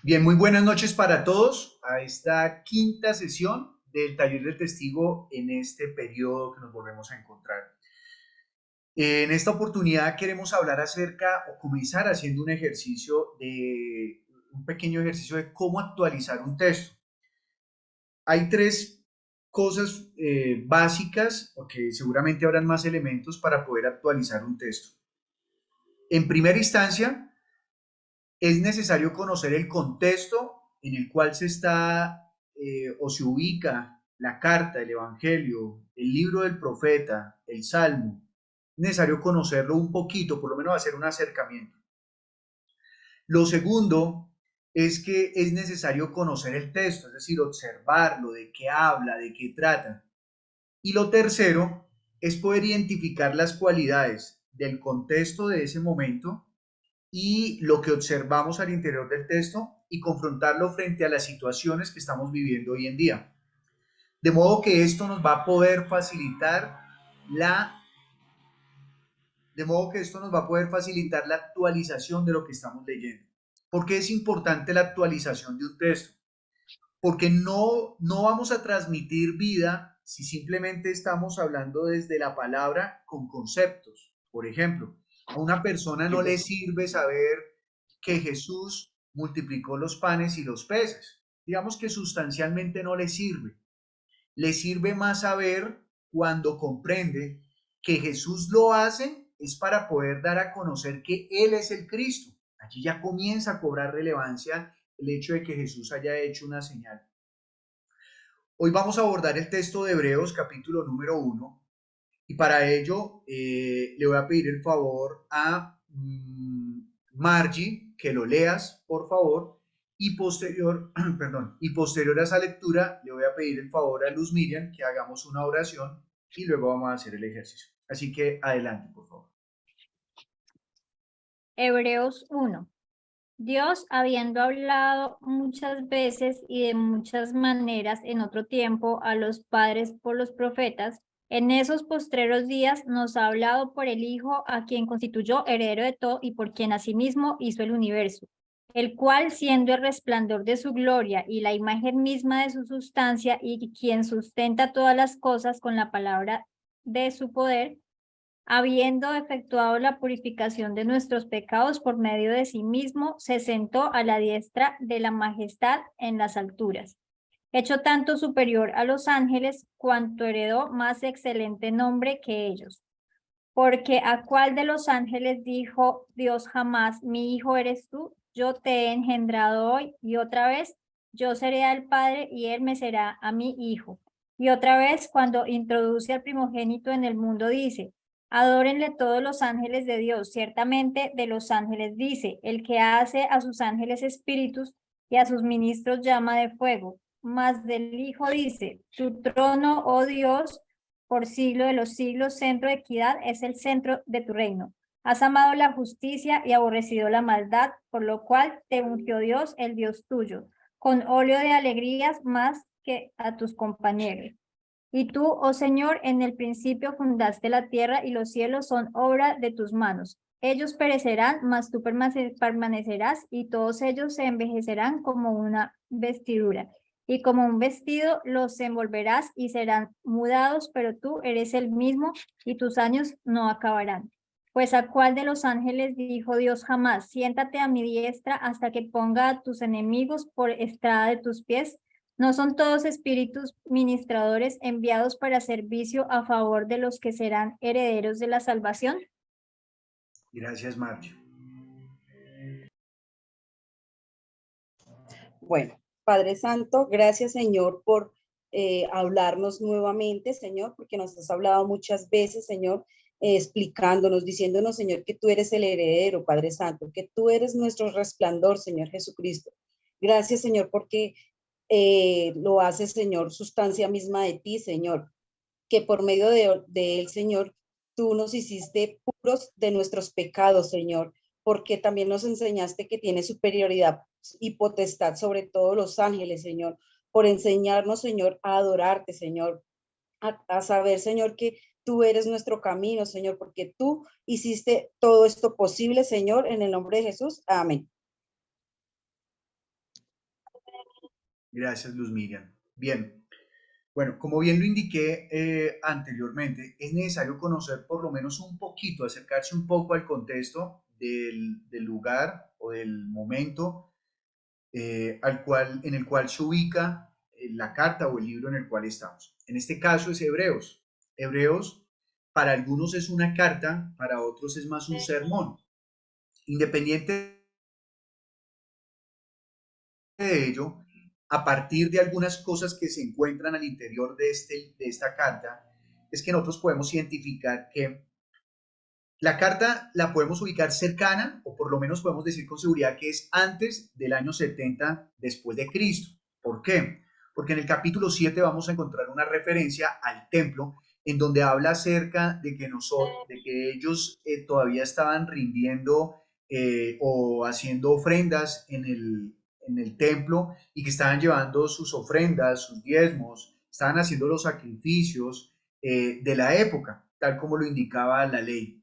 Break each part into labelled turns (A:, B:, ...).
A: Bien, muy buenas noches para todos a esta quinta sesión del Taller del Testigo en este periodo que nos volvemos a encontrar. En esta oportunidad queremos hablar acerca o comenzar haciendo un pequeño ejercicio de cómo actualizar un texto. Hay tres cosas básicas, porque seguramente habrán más elementos para poder actualizar un texto. En primera instancia, es necesario conocer el contexto en el cual se está o se ubica la carta, el evangelio, el libro del profeta, el salmo. Es necesario conocerlo un poquito, por lo menos hacer un acercamiento. Lo segundo es que es necesario conocer el texto, es decir, observarlo, de qué habla, de qué trata. Y lo tercero es poder identificar las cualidades del contexto de ese momento y lo que observamos al interior del texto y confrontarlo frente a las situaciones que estamos viviendo hoy en día. De modo que esto nos va a poder facilitar la de modo que esto nos va a poder facilitar la actualización de lo que estamos leyendo. ¿Por qué es importante la actualización de un texto? Porque no vamos a transmitir vida si simplemente estamos hablando desde la palabra con conceptos. Por ejemplo, a una persona no le sirve saber que Jesús multiplicó los panes y los peces. Digamos que sustancialmente no le sirve. Le sirve más saber cuando comprende que Jesús lo hace es para poder dar a conocer que Él es el Cristo. Allí ya comienza a cobrar relevancia el hecho de que Jesús haya hecho una señal. Hoy vamos a abordar el texto de Hebreos, capítulo número 1, y para ello le voy a pedir el favor a Margie que lo leas, por favor, y posterior a esa lectura le voy a pedir el favor a Luz Miriam que hagamos una oración y luego vamos a hacer el ejercicio. Así que adelante, por favor.
B: Hebreos 1. Dios, habiendo hablado muchas veces y de muchas maneras en otro tiempo a los padres por los profetas, en esos postreros días nos ha hablado por el Hijo, a quien constituyó heredero de todo y por quien asimismo hizo el universo, el cual, siendo el resplandor de su gloria y la imagen misma de su sustancia, y quien sustenta todas las cosas con la palabra de su poder, habiendo efectuado la purificación de nuestros pecados por medio de sí mismo, se sentó a la diestra de la majestad en las alturas, hecho tanto superior a los ángeles, cuanto heredó más excelente nombre que ellos. Porque ¿a cuál de los ángeles dijo Dios jamás, mi hijo eres tú, yo te he engendrado hoy? Y otra vez, yo seré al Padre y él me será a mi hijo. Y otra vez, cuando introduce al primogénito en el mundo, dice, adórenle todos los ángeles de Dios. Ciertamente de los ángeles dice, el que hace a sus ángeles espíritus y a sus ministros llama de fuego. Mas del Hijo dice, tu trono, oh Dios, por siglo de los siglos, centro de equidad es el centro de tu reino. Has amado la justicia y aborrecido la maldad, por lo cual te ungió Dios, el Dios tuyo, con óleo de alegrías más que a tus compañeros. Y tú, oh Señor, en el principio fundaste la tierra y los cielos son obra de tus manos. Ellos perecerán, mas tú permanecerás, y todos ellos se envejecerán como una vestidura. Y como un vestido los envolverás y serán mudados, pero tú eres el mismo y tus años no acabarán. Pues ¿a cuál de los ángeles dijo Dios jamás, siéntate a mi diestra hasta que ponga a tus enemigos por estrada de tus pies? ¿No son todos espíritus ministradores enviados para servicio a favor de los que serán herederos de la salvación?
A: Gracias, Margie.
C: Bueno, Padre Santo, gracias Señor por hablarnos nuevamente, Señor, porque nos has hablado muchas veces, Señor, explicándonos, diciéndonos, Señor, que tú eres el heredero, Padre Santo, que tú eres nuestro resplandor, Señor Jesucristo. Gracias, Señor, porque lo haces, Señor, sustancia misma de ti, Señor, que por medio de él, Señor, tú nos hiciste puros de nuestros pecados, Señor, porque también nos enseñaste que tiene superioridad y potestad sobre todos los ángeles, Señor, por enseñarnos, Señor, a adorarte, Señor, a saber, Señor, que tú eres nuestro camino, Señor, porque tú hiciste todo esto posible, Señor, en el nombre de Jesús. Amén.
A: Gracias, Luz Miriam. Bien, bueno, como bien lo indiqué anteriormente, es necesario conocer por lo menos un poquito, acercarse un poco al contexto del lugar o del momento en el cual se ubica la carta o el libro en el cual estamos. En este caso es Hebreos. Hebreos para algunos es una carta, para otros es más un sermón. Independiente de ello, a partir de algunas cosas que se encuentran al interior de esta carta, es que nosotros podemos identificar que la carta la podemos ubicar cercana, o por lo menos podemos decir con seguridad que es antes del año 70 después de Cristo. ¿Por qué? Porque en el capítulo 7 vamos a encontrar una referencia al templo en donde habla acerca de que ellos todavía estaban rindiendo o haciendo ofrendas en el templo y que estaban llevando sus ofrendas, sus diezmos, estaban haciendo los sacrificios de la época, tal como lo indicaba la ley.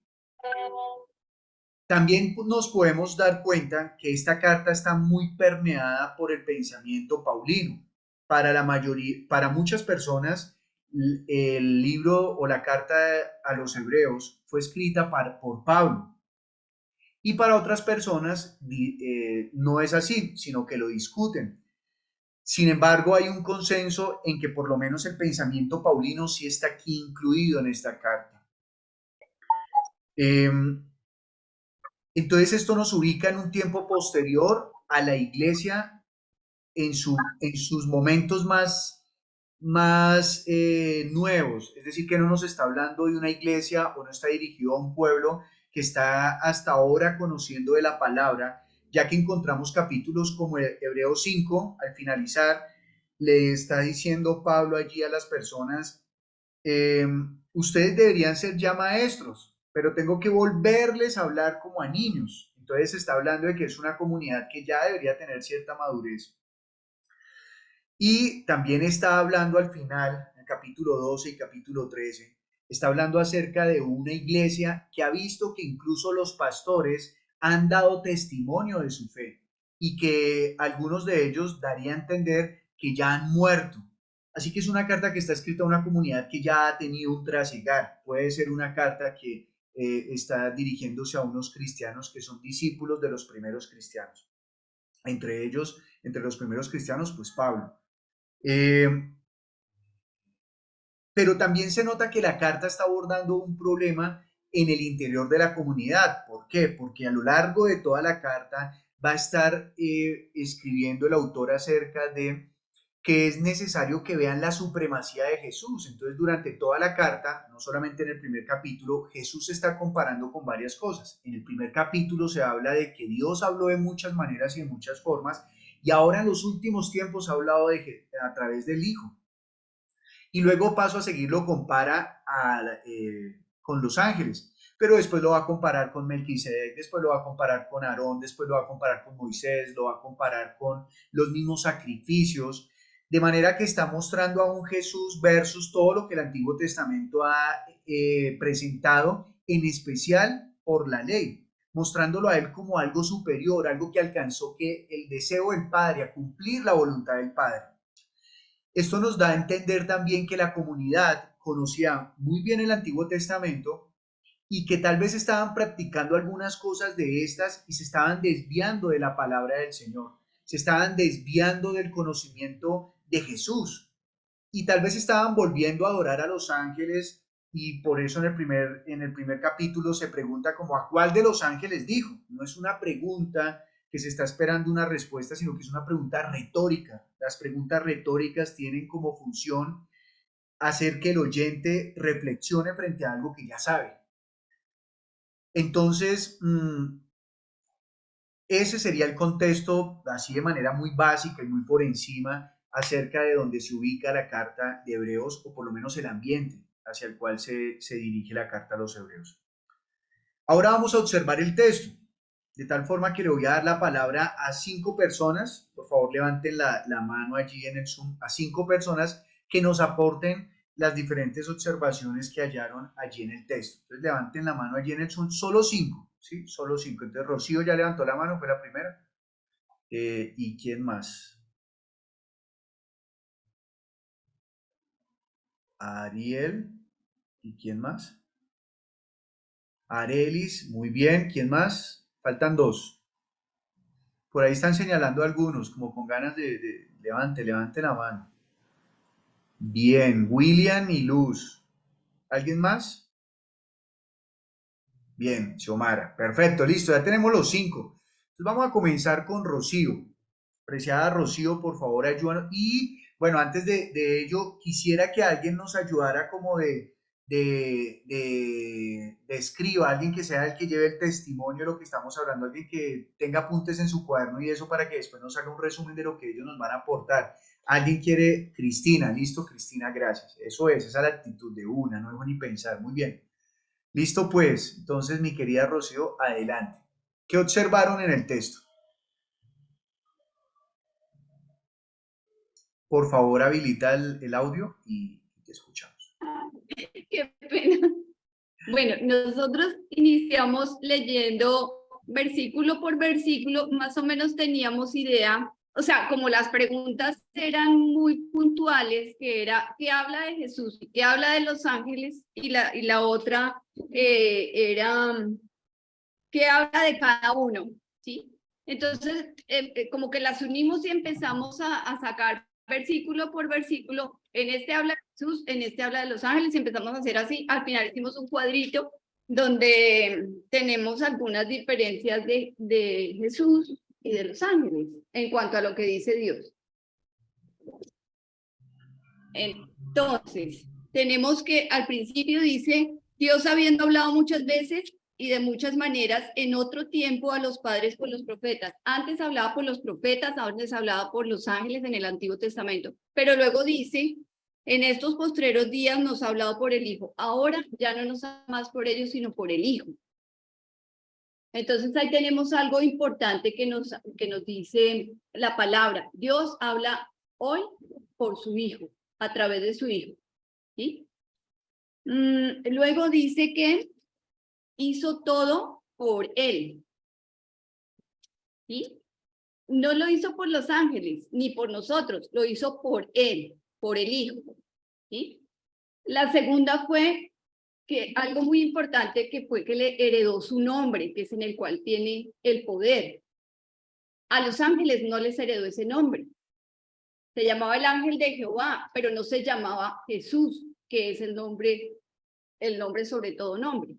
A: También nos podemos dar cuenta que esta carta está muy permeada por el pensamiento paulino. Para la mayoría, para muchas personas, el libro o la carta a los hebreos fue escrita por Pablo. Y para otras personas no es así, sino que lo discuten. Sin embargo, hay un consenso en que por lo menos el pensamiento paulino sí está aquí incluido en esta carta. Eh, Entonces esto nos ubica en un tiempo posterior a la iglesia en sus momentos más nuevos. Es decir, que no nos está hablando de una iglesia o no está dirigido a un pueblo que está hasta ahora conociendo de la palabra, ya que encontramos capítulos como Hebreos 5, al finalizar, le está diciendo Pablo allí a las personas eh, ustedes deberían ser ya maestros, pero tengo que volverles a hablar como a niños. Entonces se está hablando de que es una comunidad que ya debería tener cierta madurez. Y también está hablando al final, en el capítulo 12 y capítulo 13, está hablando acerca de una iglesia que ha visto que incluso los pastores han dado testimonio de su fe y que algunos de ellos daría a entender que ya han muerto. Así que es una carta que está escrita a una comunidad que ya ha tenido un trasigar. Puede ser una carta que está dirigiéndose a unos cristianos que son discípulos de los primeros cristianos. Entre ellos, entre los primeros cristianos, pues Pablo. Eh, pero también se nota que la carta está abordando un problema en el interior de la comunidad. ¿Por qué? Porque a lo largo de toda la carta va a estar escribiendo el autor acerca de que es necesario que vean la supremacía de Jesús. Entonces, durante toda la carta, no solamente en el primer capítulo, Jesús se está comparando con varias cosas. En el primer capítulo se habla de que Dios habló de muchas maneras y de muchas formas, y ahora en los últimos tiempos ha hablado a través del Hijo. Y luego paso a seguirlo, con los ángeles, pero después lo va a comparar con Melquisedec, después lo va a comparar con Aarón, después lo va a comparar con Moisés, lo va a comparar con los mismos sacrificios, de manera que está mostrando a un Jesús versus todo lo que el Antiguo Testamento ha presentado, en especial por la ley, mostrándolo a él como algo superior, algo que alcanzó que el deseo del Padre, a cumplir la voluntad del Padre. Esto nos da a entender también que la comunidad conocía muy bien el Antiguo Testamento y que tal vez estaban practicando algunas cosas de estas y se estaban desviando de la palabra del Señor, se estaban desviando del conocimiento de Jesús y tal vez estaban volviendo a adorar a los ángeles y por eso en el primer capítulo se pregunta como a cuál de los ángeles dijo. No es una pregunta que se está esperando una respuesta, sino que es una pregunta retórica. Las preguntas retóricas tienen como función hacer que el oyente reflexione frente a algo que ya sabe. Entonces, ese sería el contexto, así de manera muy básica y muy por encima, acerca de donde se ubica la carta de Hebreos, o por lo menos el ambiente hacia el cual se dirige la carta a los Hebreos. Ahora vamos a observar el texto, de tal forma que le voy a dar la palabra a 5 personas. Por favor, levanten la mano allí en el Zoom, a 5 personas que nos aporten las diferentes observaciones que hallaron allí en el texto. Entonces, levanten la mano allí en el Zoom, solo 5, ¿sí? Solo 5. Entonces, Rocío ya levantó la mano, fue la primera. ¿Y quién más? Ariel. ¿Y quién más? Arelis, muy bien. ¿Quién más? Faltan dos. Por ahí están señalando algunos, como con ganas levante la mano. Bien, William y Luz. ¿Alguien más? Bien, Xiomara. Perfecto, listo, ya tenemos los 5. Entonces vamos a comenzar con Rocío. Apreciada Rocío, por favor, ayúdanos. Y bueno, antes de ello, quisiera que alguien nos ayudara como de escriba, alguien que sea el que lleve el testimonio de lo que estamos hablando, alguien que tenga apuntes en su cuaderno y eso para que después nos haga un resumen de lo que ellos nos van a aportar. ¿Alguien quiere? Cristina, listo, Cristina, gracias. Eso es, esa es la actitud de una, no dejo ni pensar. Muy bien. Listo, pues. Entonces, mi querida Rocío, adelante. ¿Qué observaron en el texto? Por favor, habilita el audio y te escuchamos.
D: Qué pena. Bueno, nosotros iniciamos leyendo versículo por versículo, más o menos teníamos idea, o sea, como las preguntas eran muy puntuales, que era, ¿qué habla de Jesús? ¿Qué habla de los ángeles? Y la otra era, ¿qué habla de cada uno? ¿Sí? Entonces, como que las unimos y empezamos a sacar versículo por versículo. En este habla de Jesús, en este habla de los ángeles, y empezamos a hacer así. Al final hicimos un cuadrito donde tenemos algunas diferencias de Jesús y de los ángeles en cuanto a lo que dice Dios. Entonces, tenemos que al principio dice, Dios habiendo hablado muchas veces y de muchas maneras en otro tiempo a los padres por los profetas. Antes hablaba por los profetas, ahora les hablaba por los ángeles en el Antiguo Testamento. Pero luego dice, en estos postreros días nos ha hablado por el Hijo. Ahora ya no nos habla más por ellos, sino por el Hijo. Entonces ahí tenemos algo importante que nos dice la palabra. Dios habla hoy por su Hijo, a través de su Hijo. ¿Sí? Luego dice que hizo todo por él. ¿Sí? No lo hizo por los ángeles, ni por nosotros, lo hizo por él, por el Hijo. ¿Sí? La segunda fue que algo muy importante que fue que le heredó su nombre, que es en el cual tiene el poder. A los ángeles no les heredó ese nombre. Se llamaba el ángel de Jehová, pero no se llamaba Jesús, que es el nombre sobre todo nombre.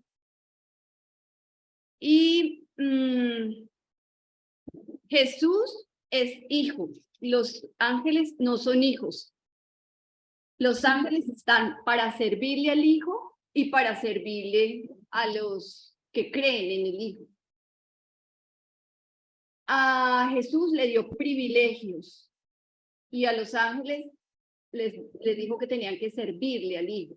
D: Y Jesús es hijo. Los ángeles no son hijos. Los ángeles están para servirle al Hijo y para servirle a los que creen en el Hijo. A Jesús le dio privilegios y a los ángeles les dijo que tenían que servirle al Hijo.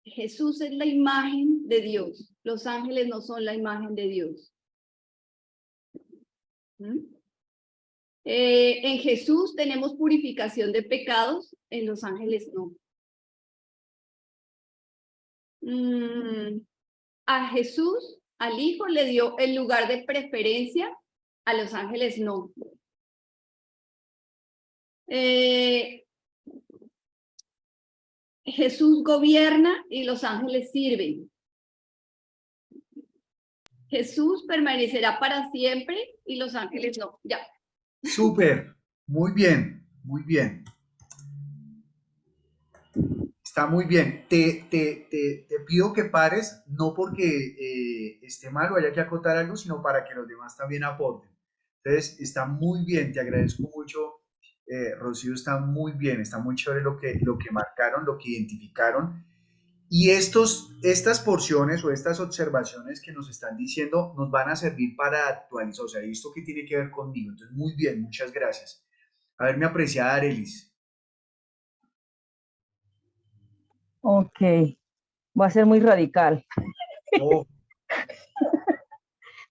D: Jesús es la imagen de Dios. Los ángeles no son la imagen de Dios. En Jesús tenemos purificación de pecados, en los ángeles no. A Jesús, al Hijo, le dio el lugar de preferencia, a los ángeles no. Jesús gobierna y los ángeles sirven. Jesús permanecerá para siempre y los ángeles no. Ya.
A: Súper, muy bien, muy bien. Está muy bien. Te pido que pares, no porque esté mal o haya que acotar algo, sino para que los demás también aporten. Entonces, está muy bien, te agradezco mucho, Rocío, está muy bien, está muy chévere lo que marcaron, lo que identificaron. Y estas porciones o estas observaciones que nos están diciendo nos van a servir para actualizar, o sea, esto que tiene que ver conmigo. Entonces, muy bien, muchas gracias. A ver, mi apreciada Arelis.
E: Ok, va a ser muy radical.
A: Oh,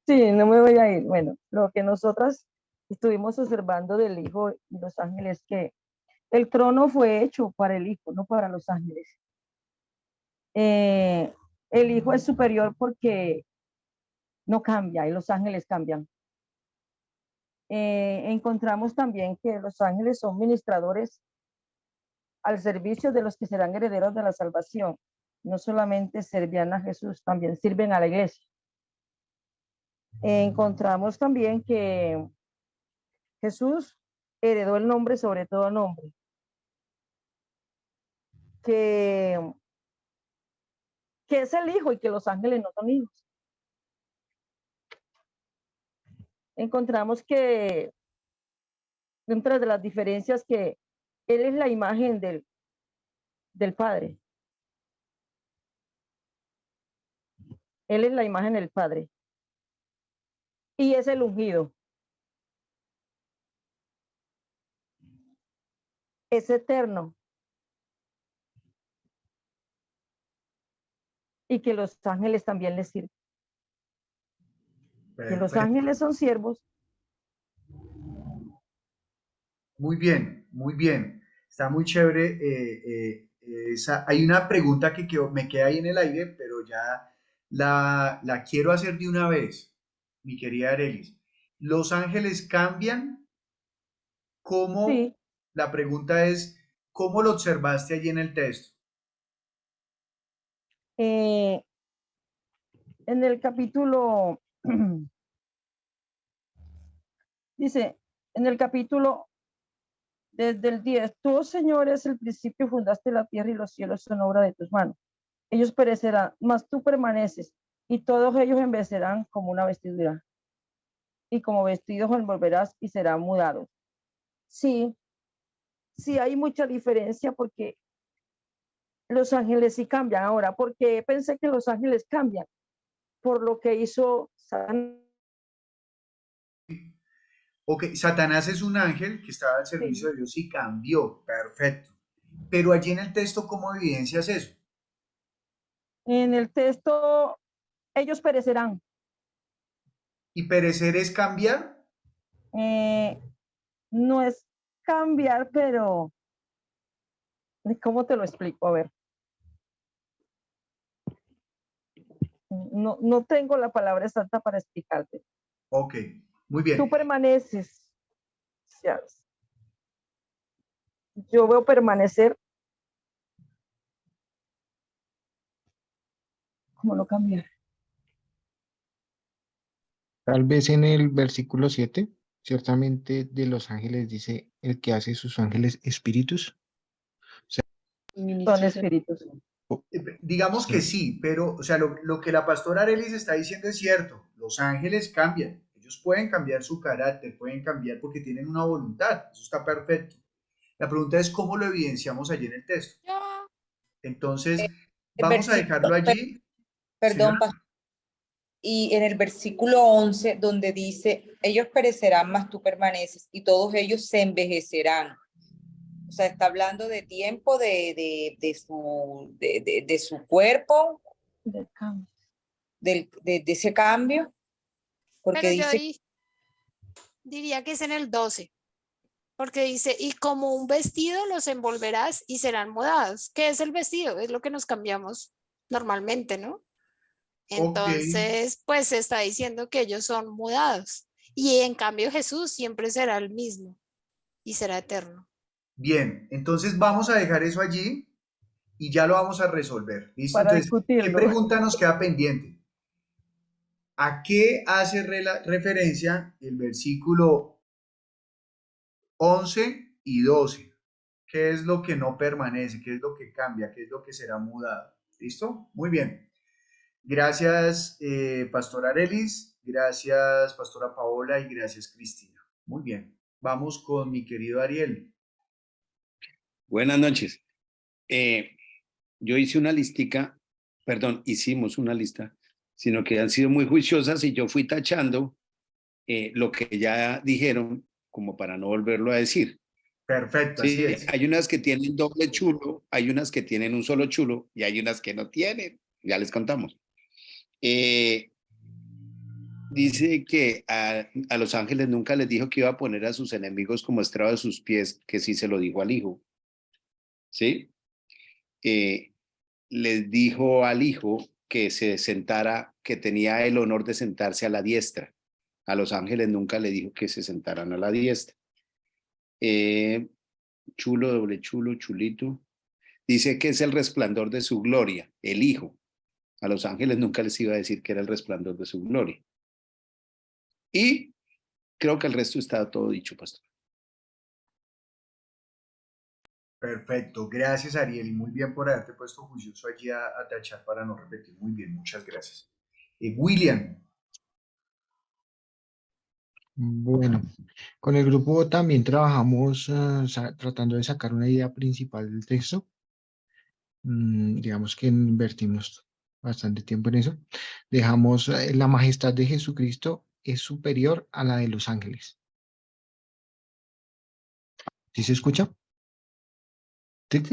E: Sí, no me voy a ir. Bueno, lo que nosotras estuvimos observando del Hijo y los ángeles, que el trono fue hecho para el Hijo, no para los ángeles. El Hijo es superior porque no cambia y los ángeles cambian. Encontramos también que los ángeles son ministradores al servicio de los que serán herederos de la salvación. No solamente servían a Jesús, también sirven a la iglesia. Encontramos también que Jesús heredó el nombre sobre todo nombre, que es el Hijo y que los ángeles no son hijos. Encontramos que dentro de las diferencias que Él es la imagen del Padre. Él es la imagen del Padre. Y es el ungido. Es eterno. Y que los ángeles también les sirven. Que los
A: Perfecto.
E: ángeles son siervos.
A: Muy bien, muy bien. Está muy chévere. Hay una pregunta que me queda ahí en el aire, pero ya la quiero hacer de una vez, mi querida Arelis. ¿Los ángeles cambian? ¿Cómo?
E: Sí.
A: La pregunta es, ¿cómo lo observaste allí en el texto?
E: En el capítulo, dice, en el capítulo desde el 10, tú, oh Señor, es el principio, fundaste la tierra y los cielos son obra de tus manos. Ellos perecerán, mas tú permaneces, y todos ellos envejecerán como una vestidura, y como vestidos envolverás y serán mudados. Sí, sí hay mucha diferencia porque los ángeles sí cambian ahora, porque pensé que los ángeles cambian por lo que hizo Satanás.
A: Ok, Satanás es un ángel que estaba al servicio
E: Sí.
A: de Dios y cambió. Perfecto. Pero allí en el texto, ¿cómo evidencias eso?
E: En el texto, ellos perecerán.
A: ¿Y perecer es cambiar?
E: No es cambiar, pero ¿cómo te lo explico? A ver. No tengo la palabra exacta para explicarte.
A: Ok, muy bien.
E: Tú permaneces. Yo veo permanecer. ¿Cómo no cambiar?
F: Tal vez en el versículo 7, ciertamente de los ángeles dice el que hace sus ángeles espíritus.
E: Son espíritus.
A: Digamos que
F: Sí.
A: sí, pero o sea, lo que la pastora Arelis está diciendo es cierto. Los ángeles cambian. Ellos pueden cambiar su carácter, pueden cambiar porque tienen una voluntad. Eso está perfecto. La pregunta es cómo lo evidenciamos allí en el texto. Entonces,
G: El
A: vamos a dejarlo allí.
G: perdón,
A: Señora.
G: y en el versículo 11, donde dice, ellos perecerán, mas tú permaneces, y todos ellos se envejecerán. O sea, está hablando de tiempo, de su cuerpo, de ese cambio, porque
H: Pero yo
G: dice,
H: ahí diría que es en el 12, porque dice, y como un vestido los envolverás y serán mudados. ¿Qué es el vestido? Es lo que nos cambiamos normalmente, ¿no?
A: Ok,
H: Entonces, pues se está diciendo que ellos son mudados. Y en cambio Jesús siempre será el mismo y será eterno.
A: bien. Entonces vamos a dejar eso allí y ya lo vamos a resolver. ¿Listo?
E: Para
A: Entonces, ¿qué
E: discutirlo.
A: pregunta nos queda pendiente? ¿A qué hace referencia el versículo 11 y 12? ¿Qué es lo que no permanece? ¿Qué es lo que cambia? ¿Qué es lo que será mudado? ¿Listo? Muy bien. Gracias, Pastora Arelis. Gracias, Pastora Paola. Y gracias, Cristina. Muy bien. Vamos con mi querido Ariel.
I: Buenas noches. Yo hice una listica, perdón, hicimos una lista, sino que han sido muy juiciosas y yo fui tachando lo que ya dijeron como para no volverlo a decir.
A: Perfecto, así
I: Sí,
A: es.
I: hay unas que tienen doble chulo, hay unas que tienen un solo chulo y hay unas que no tienen. Ya les contamos. Dice que a los ángeles nunca les dijo que iba a poner a sus enemigos como estrado de sus pies, que sí se lo dijo al hijo. ¿Sí? Les dijo al hijo que se sentara, que tenía el honor de sentarse a la diestra. A los ángeles nunca le dijo que se sentaran a la diestra. chulo, doble chulo, chulito. Dice que es el resplandor de su gloria, el Hijo. A los ángeles nunca les iba a decir que era el resplandor de su gloria. Y creo que el resto está todo dicho, pastor.
A: Perfecto, gracias Ariel y muy bien por haberte puesto juicioso allí a tachar para no repetir. Muy bien, muchas gracias. William,
F: Bueno, con el grupo también trabajamos tratando de sacar una idea principal del texto. Digamos que invertimos bastante tiempo en eso. Dejamos la majestad de Jesucristo es superior a la de los ángeles. ¿Sí se escucha? Sí.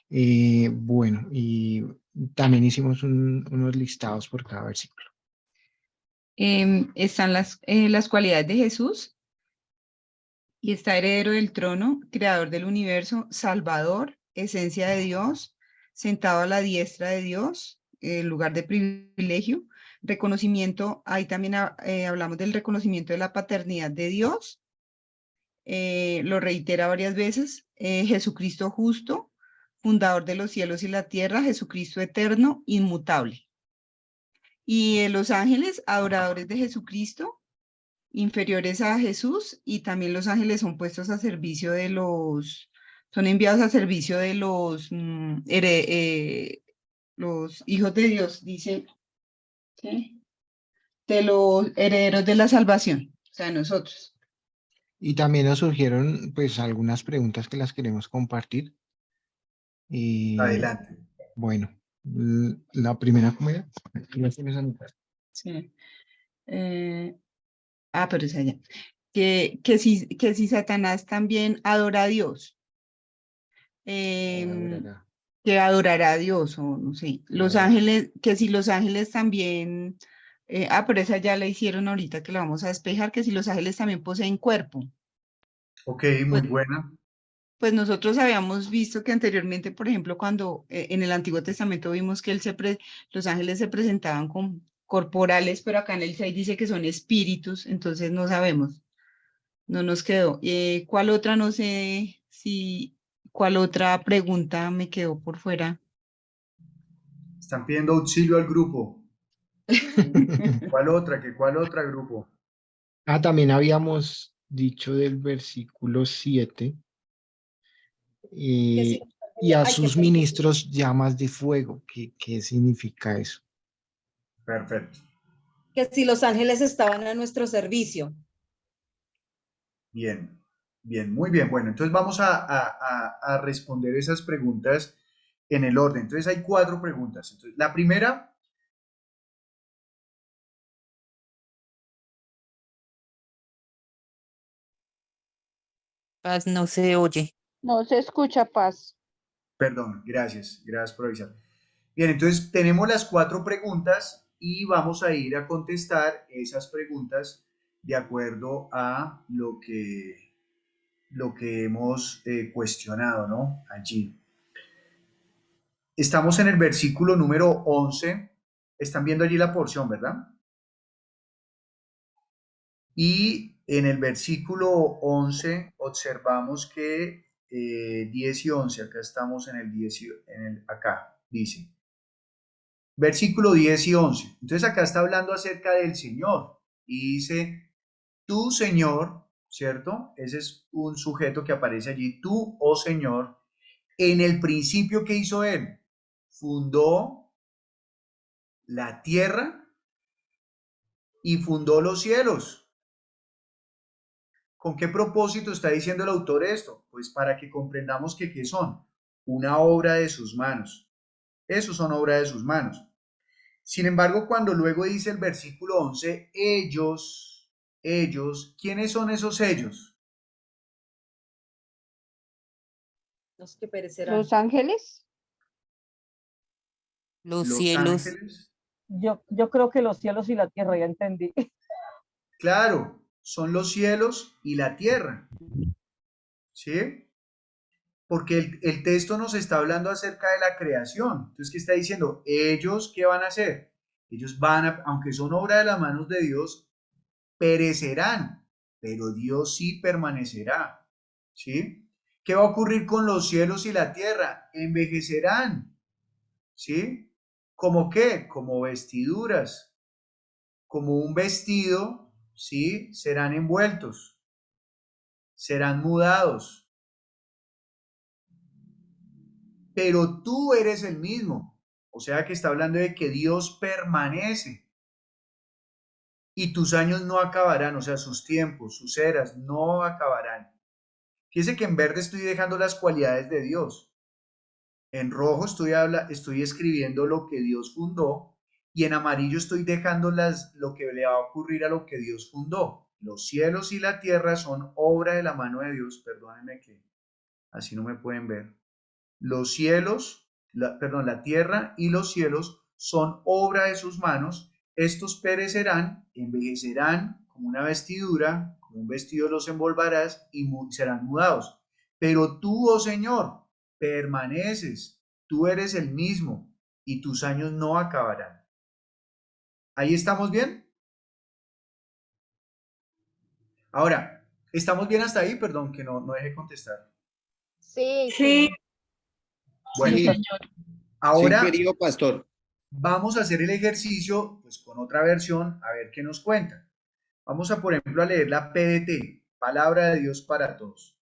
J: Sí.
F: Bueno, y también hicimos unos listados por cada versículo.
J: Están las cualidades de Jesús y está heredero del trono, creador del universo, salvador, esencia de Dios, sentado a la diestra de Dios, lugar de privilegio, reconocimiento, ahí también hablamos del reconocimiento de la paternidad de Dios, lo reitera varias veces, Jesucristo justo, fundador de los cielos y la tierra, Jesucristo eterno, inmutable. Y los ángeles, adoradores de Jesucristo, inferiores a Jesús, y también los ángeles son puestos a servicio de son enviados a servicio de los hijos de Dios, dice, ¿sí? De los herederos de la salvación, o sea, nosotros.
F: Y también nos surgieron pues algunas preguntas que las queremos compartir.
A: adelante.
F: Bueno, la primera, ¿cómo era? ¿La tienes anotada?
J: Sí. Pero es allá. Que si Satanás también adora a Dios. Que adorará a Dios, o no sé. Los ángeles, que si los ángeles también, pero esa ya la hicieron ahorita que la vamos a despejar, que si los ángeles también poseen cuerpo.
A: Ok, muy buena.
J: Pues nosotros habíamos visto que anteriormente, por ejemplo, cuando en el Antiguo Testamento vimos que los ángeles se presentaban con corporales, pero acá en el 6 dice que son espíritus, entonces no sabemos, no nos quedó. ¿Cuál otra? No sé ¿cuál otra pregunta me quedó por fuera?
A: Están pidiendo auxilio al grupo. ¿Cuál otra? ¿Cuál otra grupo?
F: También habíamos dicho del versículo 7. Y a sus ministros llamas de fuego. ¿Qué significa eso?
A: Perfecto.
C: Que si los ángeles estaban a nuestro servicio.
A: Bien, bien, muy bien. Bueno, entonces vamos a responder esas preguntas en el orden. Entonces hay 4 preguntas. Entonces, la primera,
G: Paz no se oye.
E: No se escucha, Paz.
A: perdón, gracias por avisar. Bien, entonces tenemos las 4 preguntas y vamos a ir a contestar esas preguntas de acuerdo a lo que hemos cuestionado, ¿no? Allí. Estamos en el versículo número 11. Están viendo allí la porción, ¿verdad? Y en el versículo 11 observamos que 10 y 11, acá estamos en el 10 acá, dice. Versículo 10 y 11. Entonces acá está hablando acerca del Señor y dice, tú Señor, ¿cierto? Ese es un sujeto que aparece allí, tú, oh Señor, en el principio que hizo Él, fundó la tierra y fundó los cielos. ¿Con qué propósito está diciendo el autor esto? Pues para que comprendamos que ¿qué son? Una obra de sus manos. Esos son obra de sus manos. Sin embargo, cuando luego dice el versículo 11, ellos, ¿quiénes son esos ellos?
C: Los que perecerán.
E: ¿Los ángeles?
G: Los
A: Los
G: cielos.
A: ángeles.
E: Yo creo que los cielos y la tierra, ya entendí.
A: Claro, son los cielos y la tierra. ¿Sí? Porque el texto nos está hablando acerca de la creación. Entonces, ¿qué está diciendo? Ellos, ¿qué van a hacer? Ellos van a, aunque son obra de las manos de Dios, perecerán, pero Dios sí permanecerá. ¿Sí? ¿Qué va a ocurrir con los cielos y la tierra? Envejecerán, ¿sí? ¿Cómo qué? Como vestiduras, como un vestido, ¿sí? Serán envueltos, serán mudados, pero tú eres el mismo. O sea que está hablando de que Dios permanece y tus años no acabarán, o sea, sus tiempos, sus eras no acabarán. Fíjese que en verde estoy dejando las cualidades de Dios. En rojo estoy escribiendo lo que Dios fundó y en amarillo estoy dejando lo que le va a ocurrir a lo que Dios fundó. Los cielos y la tierra son obra de la mano de Dios, perdónenme que así no me pueden ver. Los cielos, la tierra y los cielos son obra de sus manos. Estos perecerán, envejecerán como una vestidura, como un vestido los envolverás y serán mudados. Pero tú, oh Señor, permaneces, tú eres el mismo y tus años no acabarán. ¿Ahí estamos bien? Ahora, ¿estamos bien hasta ahí? Perdón, que no dejé contestar.
H: Sí,
C: Sí.
A: Bueno,
I: Sí, sí,
A: ahora
I: querido pastor.
A: vamos a hacer el ejercicio pues con otra versión a ver qué nos cuenta. Vamos a, por ejemplo, a leer la PDT, Palabra de Dios para Todos.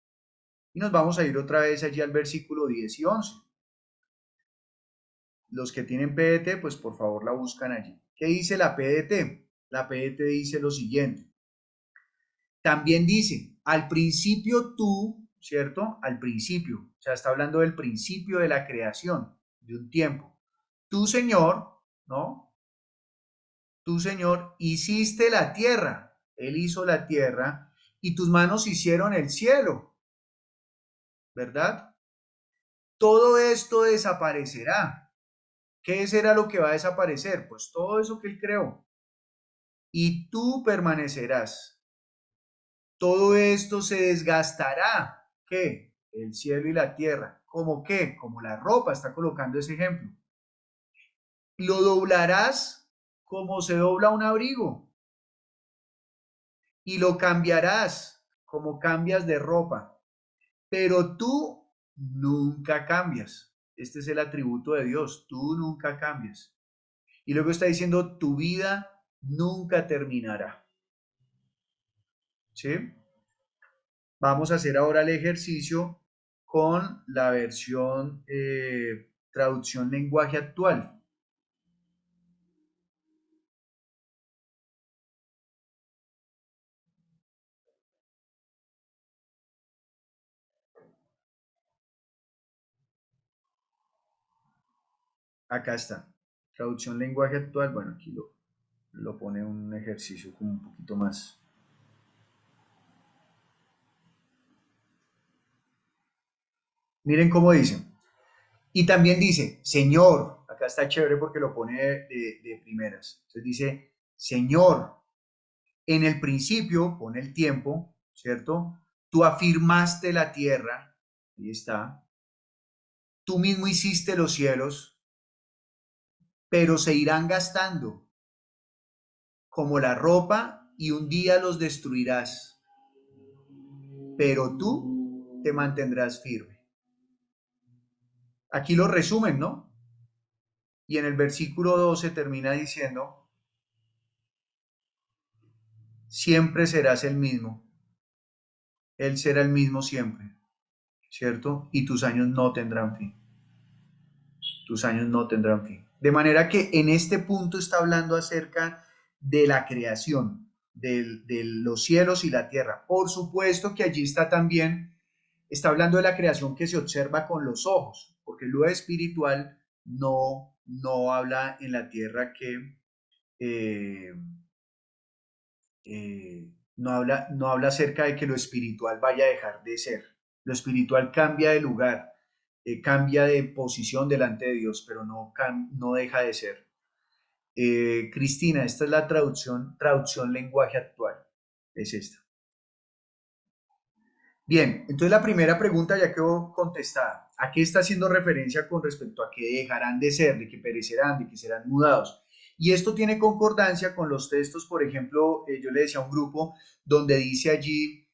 A: Y nos vamos a ir otra vez allí al versículo 10 y 11. Los que tienen PDT, pues por favor la buscan allí. ¿Qué dice la PDT? La PDT dice lo siguiente. También dice, al principio tú, ¿cierto? Al principio, o sea, está hablando del principio de la creación, de un tiempo. Tú, Señor, ¿no? Tú, Señor, hiciste la tierra, Él hizo la tierra, y tus manos hicieron el cielo, ¿verdad? Todo esto desaparecerá. ¿Qué será lo que va a desaparecer? Pues todo eso que Él creó. Y tú permanecerás. Todo esto se desgastará. ¿Qué? El cielo y la tierra. ¿Cómo qué? Como la ropa, está colocando ese ejemplo. Lo doblarás como se dobla un abrigo. Y lo cambiarás como cambias de ropa. Pero tú nunca cambias. Este es el atributo de Dios. Tú nunca cambias. Y luego está diciendo, tu vida nunca terminará. ¿Sí? Vamos a hacer ahora el ejercicio con la versión traducción lenguaje actual. Acá está. Traducción lenguaje actual. Bueno, aquí lo pone un ejercicio como un poquito más. Miren cómo dice. Y también dice, Señor, acá está chévere porque lo pone de primeras. Entonces dice, Señor, en el principio, pone el tiempo, ¿cierto? Tú afirmaste la tierra, ahí está. Tú mismo hiciste los cielos, pero se irán gastando como la ropa y un día los destruirás. Pero tú te mantendrás firme. Aquí lo resumen, ¿no? Y en el versículo 12 termina diciendo, siempre serás el mismo. Él será el mismo siempre, ¿cierto? Y tus años no tendrán fin. Tus años no tendrán fin. De manera que en este punto está hablando acerca de la creación, de los cielos y la tierra. Por supuesto que allí está también, está hablando de la creación que se observa con los ojos, porque lo espiritual no habla en la tierra que no habla acerca de que lo espiritual vaya a dejar de ser. Lo espiritual cambia de lugar, cambia de posición delante de Dios, pero no deja de ser. Cristina, esta es la traducción lenguaje actual. Es esta. Bien, entonces la primera pregunta ya quedó contestada. ¿A qué está haciendo referencia con respecto a que dejarán de ser, de que perecerán, de que serán mudados? Y esto tiene concordancia con los textos, por ejemplo, yo le decía a un grupo donde dice allí,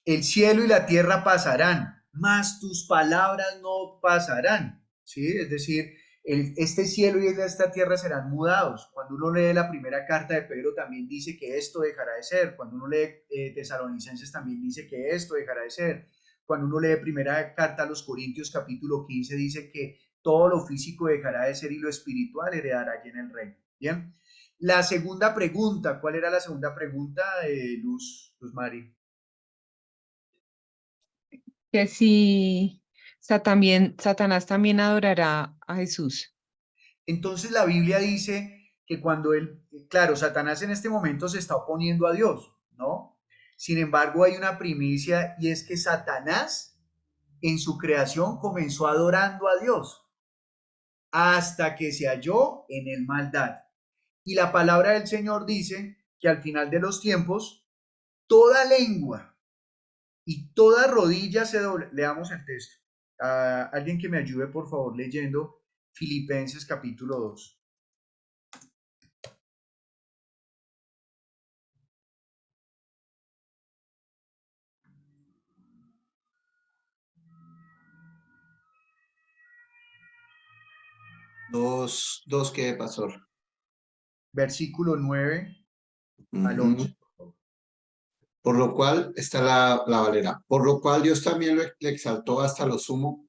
A: El cielo y la tierra pasarán, mas tus palabras no pasarán. ¿Sí? Es decir, este cielo y esta tierra serán mudados. Cuando uno lee la primera carta de Pedro también dice que esto dejará de ser. Cuando uno lee Tesalonicenses también dice que esto dejará de ser. Cuando uno lee primera carta a los Corintios capítulo 15 dice que todo lo físico dejará de ser y lo espiritual heredará allí en el reino. Bien. La segunda pregunta, ¿cuál era la segunda pregunta, Luz Mari?
J: Que si Satanás también adorará a Jesús.
A: Entonces la Biblia dice que cuando él, claro, Satanás en este momento se está oponiendo a Dios, ¿no? Sin embargo, hay una primicia y es que Satanás en su creación comenzó adorando a Dios hasta que se halló en el maldad. Y la palabra del Señor dice que al final de los tiempos, toda lengua y toda rodilla se doble. Leamos el texto. Alguien que me ayude, por favor, leyendo Filipenses capítulo 2.
K: Dos que, pastor.
A: Versículo 9 al 11.
K: Por lo cual está la Valera. Por lo cual Dios también le exaltó hasta lo sumo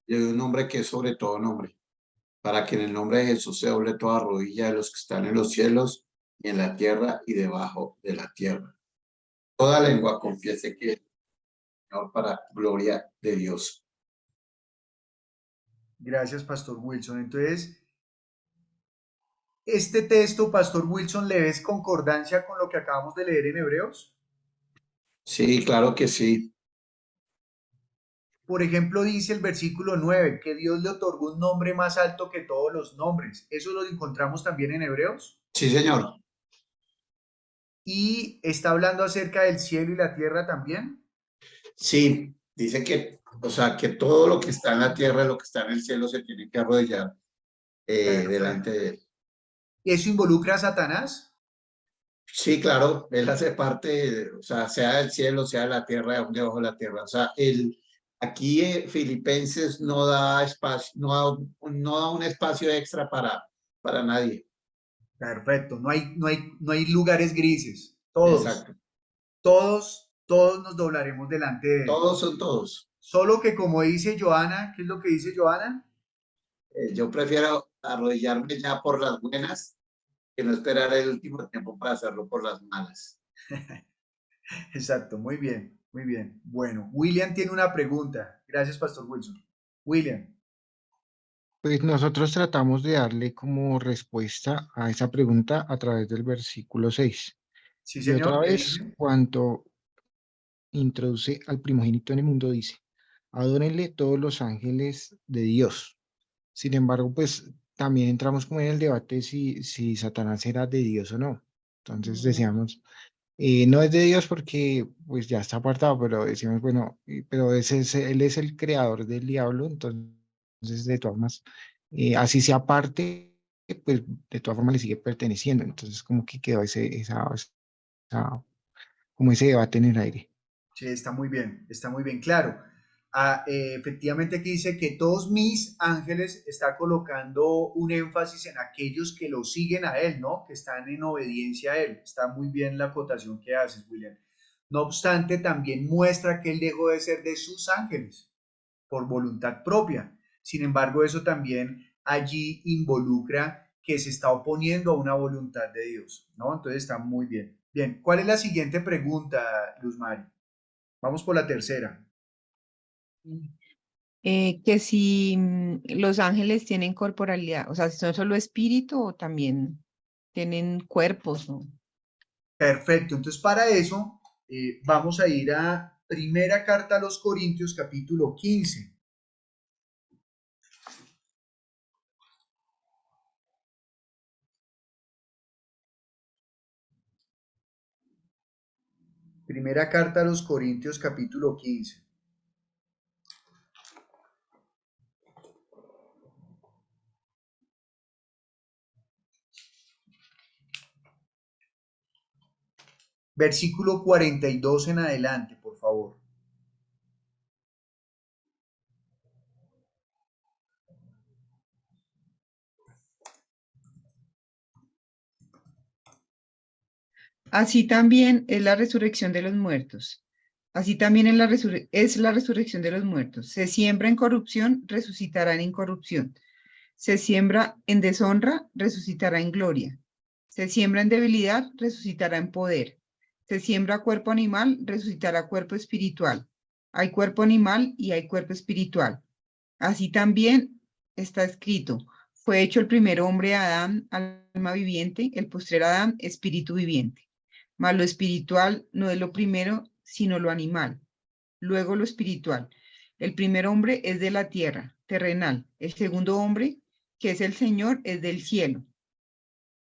K: y le dio un nombre que es sobre todo nombre, para que en el nombre de Jesús se doble toda rodilla de los que están en los cielos y en la tierra y debajo de la tierra. Toda lengua confiese que es el Señor, para gloria de Dios.
A: Gracias, Pastor Wilson. Entonces, este texto, Pastor Wilson, ¿le ves concordancia con lo que acabamos de leer en Hebreos?
K: Sí, claro que sí.
A: Por ejemplo, dice el versículo 9 que Dios le otorgó un nombre más alto que todos los nombres. ¿Eso lo encontramos también en Hebreos?
K: Sí, señor.
A: ¿Y está hablando acerca del cielo y la tierra también?
K: Sí, dice que, o sea, que todo lo que está en la tierra y lo que está en el cielo se tiene que arrodillar delante de él.
A: ¿Y eso involucra a Satanás?
K: Sí, claro, él hace parte, o sea, sea del cielo, sea de la tierra, debajo de la tierra. O sea, aquí Filipenses no da espacio, no da un espacio extra para nadie.
A: Perfecto, no hay lugares grises. Todos,
K: Exacto.
A: todos nos doblaremos delante de él.
K: Todos son todos.
A: Solo que como dice Joana, ¿qué es lo que dice Joana?
K: Yo prefiero arrodillarme ya por las buenas que no esperar el último tiempo para hacerlo por las malas.
A: Exacto, muy bien, muy bien. Bueno, William tiene una pregunta. Gracias, Pastor Wilson. William.
F: Pues nosotros tratamos de darle como respuesta a esa pregunta a través del versículo 6.
A: Sí,
F: Y otra
A: señor, ¿qué
F: vez,
A: dice?
F: cuando introduce al primogénito en el mundo, dice, adórenle todos los ángeles de Dios. Sin embargo, pues también entramos como en el debate si Satanás era de Dios o no. Entonces decíamos, no es de Dios porque pues ya está apartado, pero decimos, bueno, pero él es el creador del diablo, entonces de todas formas, así sea parte, pues de todas formas le sigue perteneciendo. Entonces como que quedó como ese debate en el aire.
A: Sí, está muy bien, claro. Efectivamente aquí dice que todos mis ángeles está colocando un énfasis en aquellos que lo siguen a él, ¿no? Que están en obediencia a él. Está muy bien la acotación que haces, William. No obstante, también muestra que él dejó de ser de sus ángeles por voluntad propia. Sin embargo, eso también allí involucra que se está oponiendo a una voluntad de Dios, ¿no? Entonces está muy bien. Bien, ¿cuál es la siguiente pregunta, Luz Mari? Vamos por la tercera.
J: Que si los ángeles tienen corporalidad, o sea, si son solo espíritu o también tienen cuerpos, ¿no?
A: Perfecto, entonces para eso vamos a ir a primera carta a los Corintios capítulo 15. Primera carta a los Corintios capítulo 15. Versículo 42 en adelante, por favor.
J: Así también es la resurrección de los muertos. Así también es la resurrección de los muertos. Se siembra en corrupción, resucitará en incorrupción. Se siembra en deshonra, resucitará en gloria. Se siembra en debilidad, resucitará en poder. Se siembra cuerpo animal, resucitará cuerpo espiritual. Hay cuerpo animal y hay cuerpo espiritual. Así también está escrito, fue hecho el primer hombre Adán, alma viviente, el postrer Adán, espíritu viviente. Mas lo espiritual no es lo primero, sino lo animal. Luego lo espiritual. El primer hombre es de la tierra, terrenal. El segundo hombre, que es el Señor, es del cielo.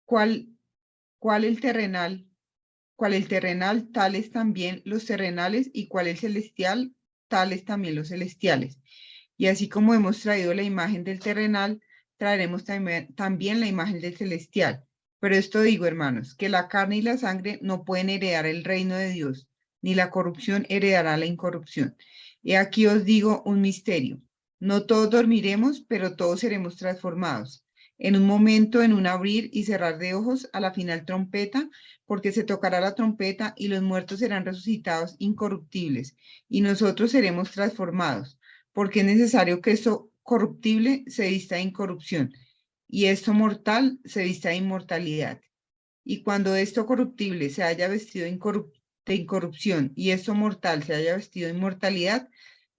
J: ¿Cuál el terrenal? ¿Cuál el terrenal? Tales también los terrenales, y cuál el celestial, tales también los celestiales. Y así como hemos traído la imagen del terrenal, traeremos también la imagen del celestial. Pero esto digo, hermanos, que la carne y la sangre no pueden heredar el reino de Dios, ni la corrupción heredará la incorrupción. Y aquí os digo un misterio. No todos dormiremos, pero todos seremos transformados. En un momento, en un abrir y cerrar de ojos, a la final trompeta, porque se tocará la trompeta y los muertos serán resucitados incorruptibles, y nosotros seremos transformados, porque es necesario que esto corruptible se vista de incorrupción, y esto mortal se vista de inmortalidad. Y cuando esto corruptible se haya vestido de incorrupción, y esto mortal se haya vestido de inmortalidad,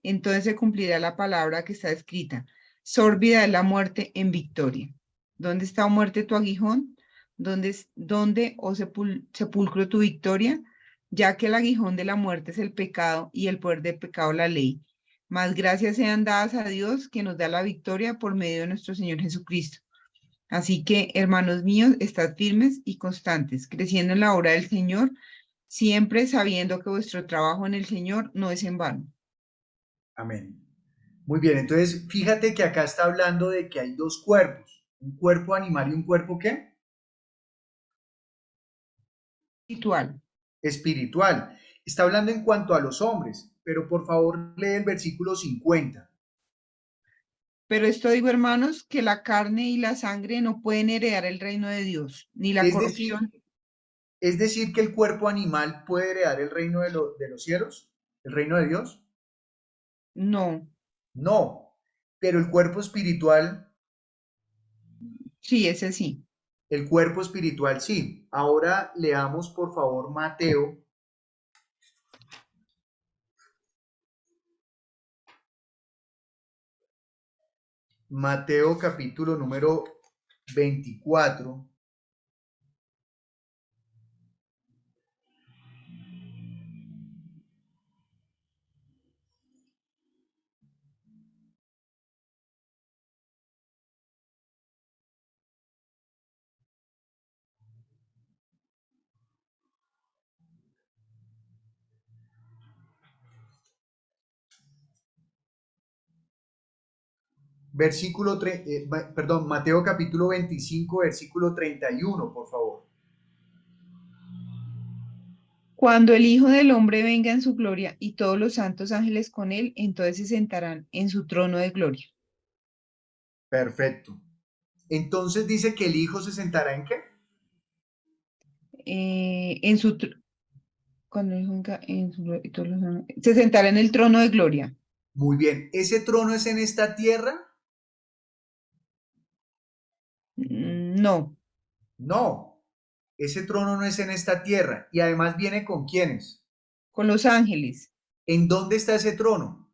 J: entonces se cumplirá la palabra que está escrita: sórbida es la muerte en victoria. ¿Dónde está, oh muerte, tu aguijón? ¿Dónde, oh sepulcro, tu victoria? Ya que el aguijón de la muerte es el pecado, y el poder del pecado la ley. Mas gracias sean dadas a Dios, que nos da la victoria por medio de nuestro Señor Jesucristo. Así que, hermanos míos, estad firmes y constantes, creciendo en la obra del Señor, siempre sabiendo que vuestro trabajo en el Señor no es en vano.
A: Amén. Muy bien, entonces fíjate que acá está hablando de que hay dos cuerpos, un cuerpo animal y un cuerpo ¿qué?
J: Espiritual.
A: Espiritual. Está hablando en cuanto a los hombres, pero por favor lee el versículo 50.
J: Pero esto digo, hermanos, que la carne y la sangre no pueden heredar el reino de Dios, ni la
A: Es
J: corrupción.
A: decir que el cuerpo animal puede heredar el reino de los cielos, el reino de Dios.
J: No,
A: No, pero el cuerpo espiritual,
J: sí, ese sí.
A: el cuerpo espiritual sí. Ahora leamos por favor Mateo. Mateo capítulo número 24. Mateo capítulo 25, versículo 31, por favor.
J: Cuando el Hijo del Hombre venga en su gloria y todos los santos ángeles con él, entonces se sentarán en su trono de gloria.
A: Perfecto. Entonces dice que el Hijo se sentará ¿en qué?
J: Cuando el Hijo venga en su gloria y todos los ángeles, se sentará en el trono de gloria.
A: Muy bien. ¿Ese trono es en esta tierra?
J: No,
A: No. Ese trono no es en esta tierra. Y además viene con quiénes.
J: con los ángeles.
A: ¿En dónde está ese trono?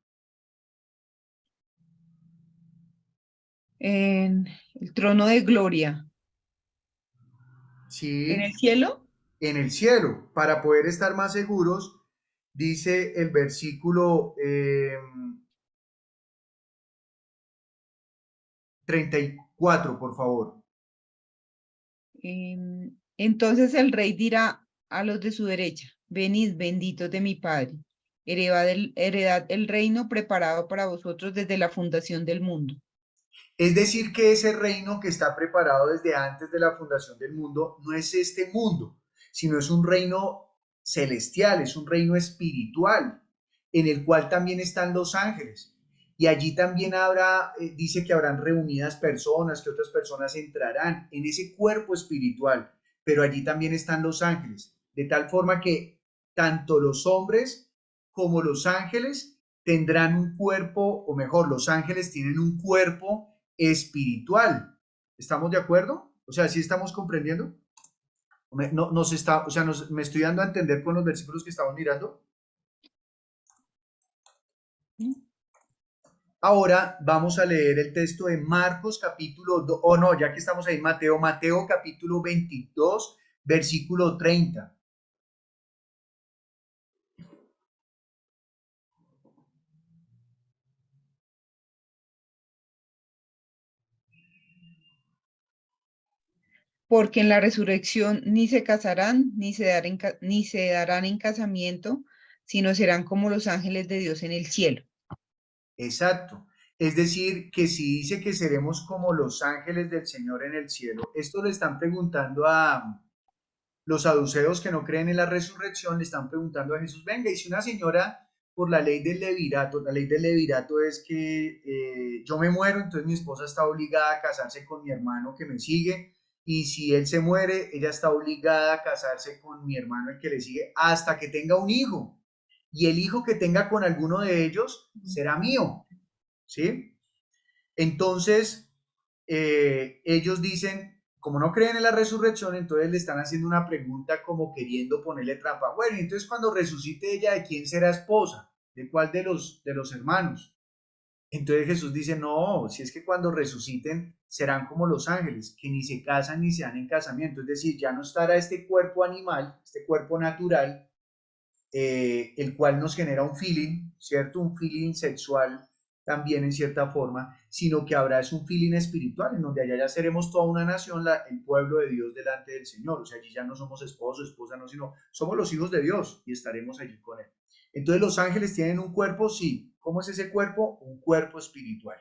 J: En el trono de gloria.
A: Sí.
J: ¿En el cielo?
A: En el cielo. Para poder estar más seguros, dice el versículo 34, por favor.
J: Entonces el rey dirá a los de su derecha: venid, benditos de mi Padre, heredad el reino preparado para vosotros desde la fundación del mundo.
A: Es decir, que ese reino que está preparado desde antes de la fundación del mundo no es este mundo, sino es un reino celestial, es un reino espiritual, en el cual también están los ángeles. Y allí también habrá, dice que habrán reunidas personas, que otras personas entrarán en ese cuerpo espiritual, pero allí también están los ángeles. de tal forma que tanto los hombres como los ángeles tendrán un cuerpo, o mejor, los ángeles tienen un cuerpo espiritual. ¿Estamos de acuerdo? O sea, ¿sí estamos comprendiendo? ¿Me estoy dando a entender con los versículos que estamos mirando? Ahora vamos a leer el texto de Marcos capítulo 2, o no, ya que estamos ahí, Mateo capítulo 22, versículo 30.
J: Porque en la resurrección ni se casarán, ni se darán en casamiento, sino serán como los ángeles de Dios en el cielo.
A: Exacto. Es decir, que si dice que seremos como los ángeles del Señor en el cielo, esto le están preguntando a los saduceos que no creen en la resurrección, le están preguntando a Jesús, venga, y si una señora por la ley del levirato es que yo me muero, entonces mi esposa está obligada a casarse con mi hermano que me sigue, y si él se muere, ella está obligada a casarse con mi hermano el que le sigue hasta que tenga un hijo, y el hijo que tenga con alguno de ellos será mío, ¿sí? Entonces, ellos dicen, como no creen en la resurrección, entonces le están haciendo una pregunta como queriendo ponerle trampa. Bueno, entonces cuando resucite ella, ¿de quién será esposa? ¿De cuál de los hermanos? Entonces Jesús dice, no, si es que cuando resuciten serán como los ángeles, que ni se casan ni se dan en casamiento. Es decir, ya no estará este cuerpo animal, este cuerpo natural, el cual nos genera un feeling, ¿cierto? Un feeling sexual también en cierta forma, sino que habrá es un feeling espiritual, en donde allá ya seremos toda una nación, el pueblo de Dios delante del Señor. O sea, allí ya no somos esposo, esposa, no, sino somos los hijos de Dios y estaremos allí con Él. Entonces, ¿los ángeles tienen un cuerpo? Sí. ¿Cómo es ese cuerpo? Un cuerpo espiritual.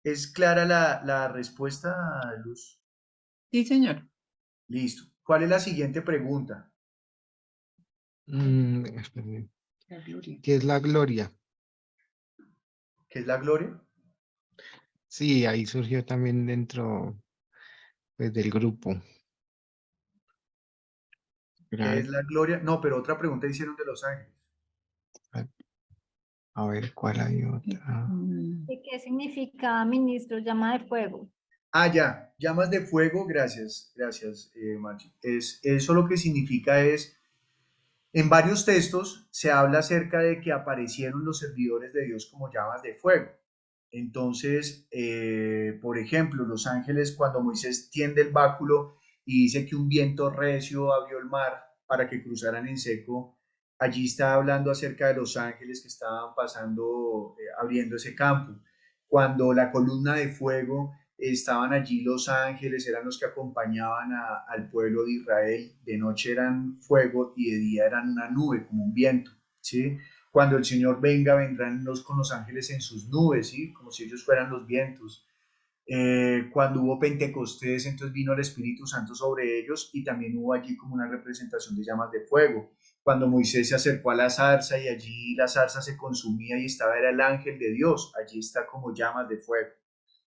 A: ¿Es clara la respuesta, Luz?
J: Sí, señor.
A: Listo. ¿Cuál es la siguiente pregunta?
F: Espérame. ¿Qué es la gloria?
A: ¿Qué es la gloria?
F: Sí, ahí surgió también dentro pues, del grupo.
A: ¿Qué es la gloria? No, pero otra pregunta hicieron de los ángeles.
F: A ver, ¿cuál hay otra?
B: ¿Y qué significa, ministro, llama de fuego?
A: Ah, ya, llamas de fuego, gracias, Marci. Eso lo que significa es, en varios textos se habla acerca de que aparecieron los servidores de Dios como llamas de fuego. Entonces, por ejemplo, los ángeles, cuando Moisés tiende el báculo y dice que un viento recio abrió el mar para que cruzaran en seco, allí está hablando acerca de los ángeles que estaban pasando, abriendo ese campo. Cuando la columna de fuego, estaban allí los ángeles, eran los que acompañaban al pueblo de Israel. De noche eran fuego y de día eran una nube, como un viento, ¿sí? Cuando el Señor venga, vendrán con los ángeles en sus nubes, ¿sí? Como si ellos fueran los vientos. Cuando hubo Pentecostés, entonces vino el Espíritu Santo sobre ellos y también hubo allí como una representación de llamas de fuego. Cuando Moisés se acercó a la zarza y allí la zarza se consumía y estaba, era el ángel de Dios, allí está como llamas de fuego.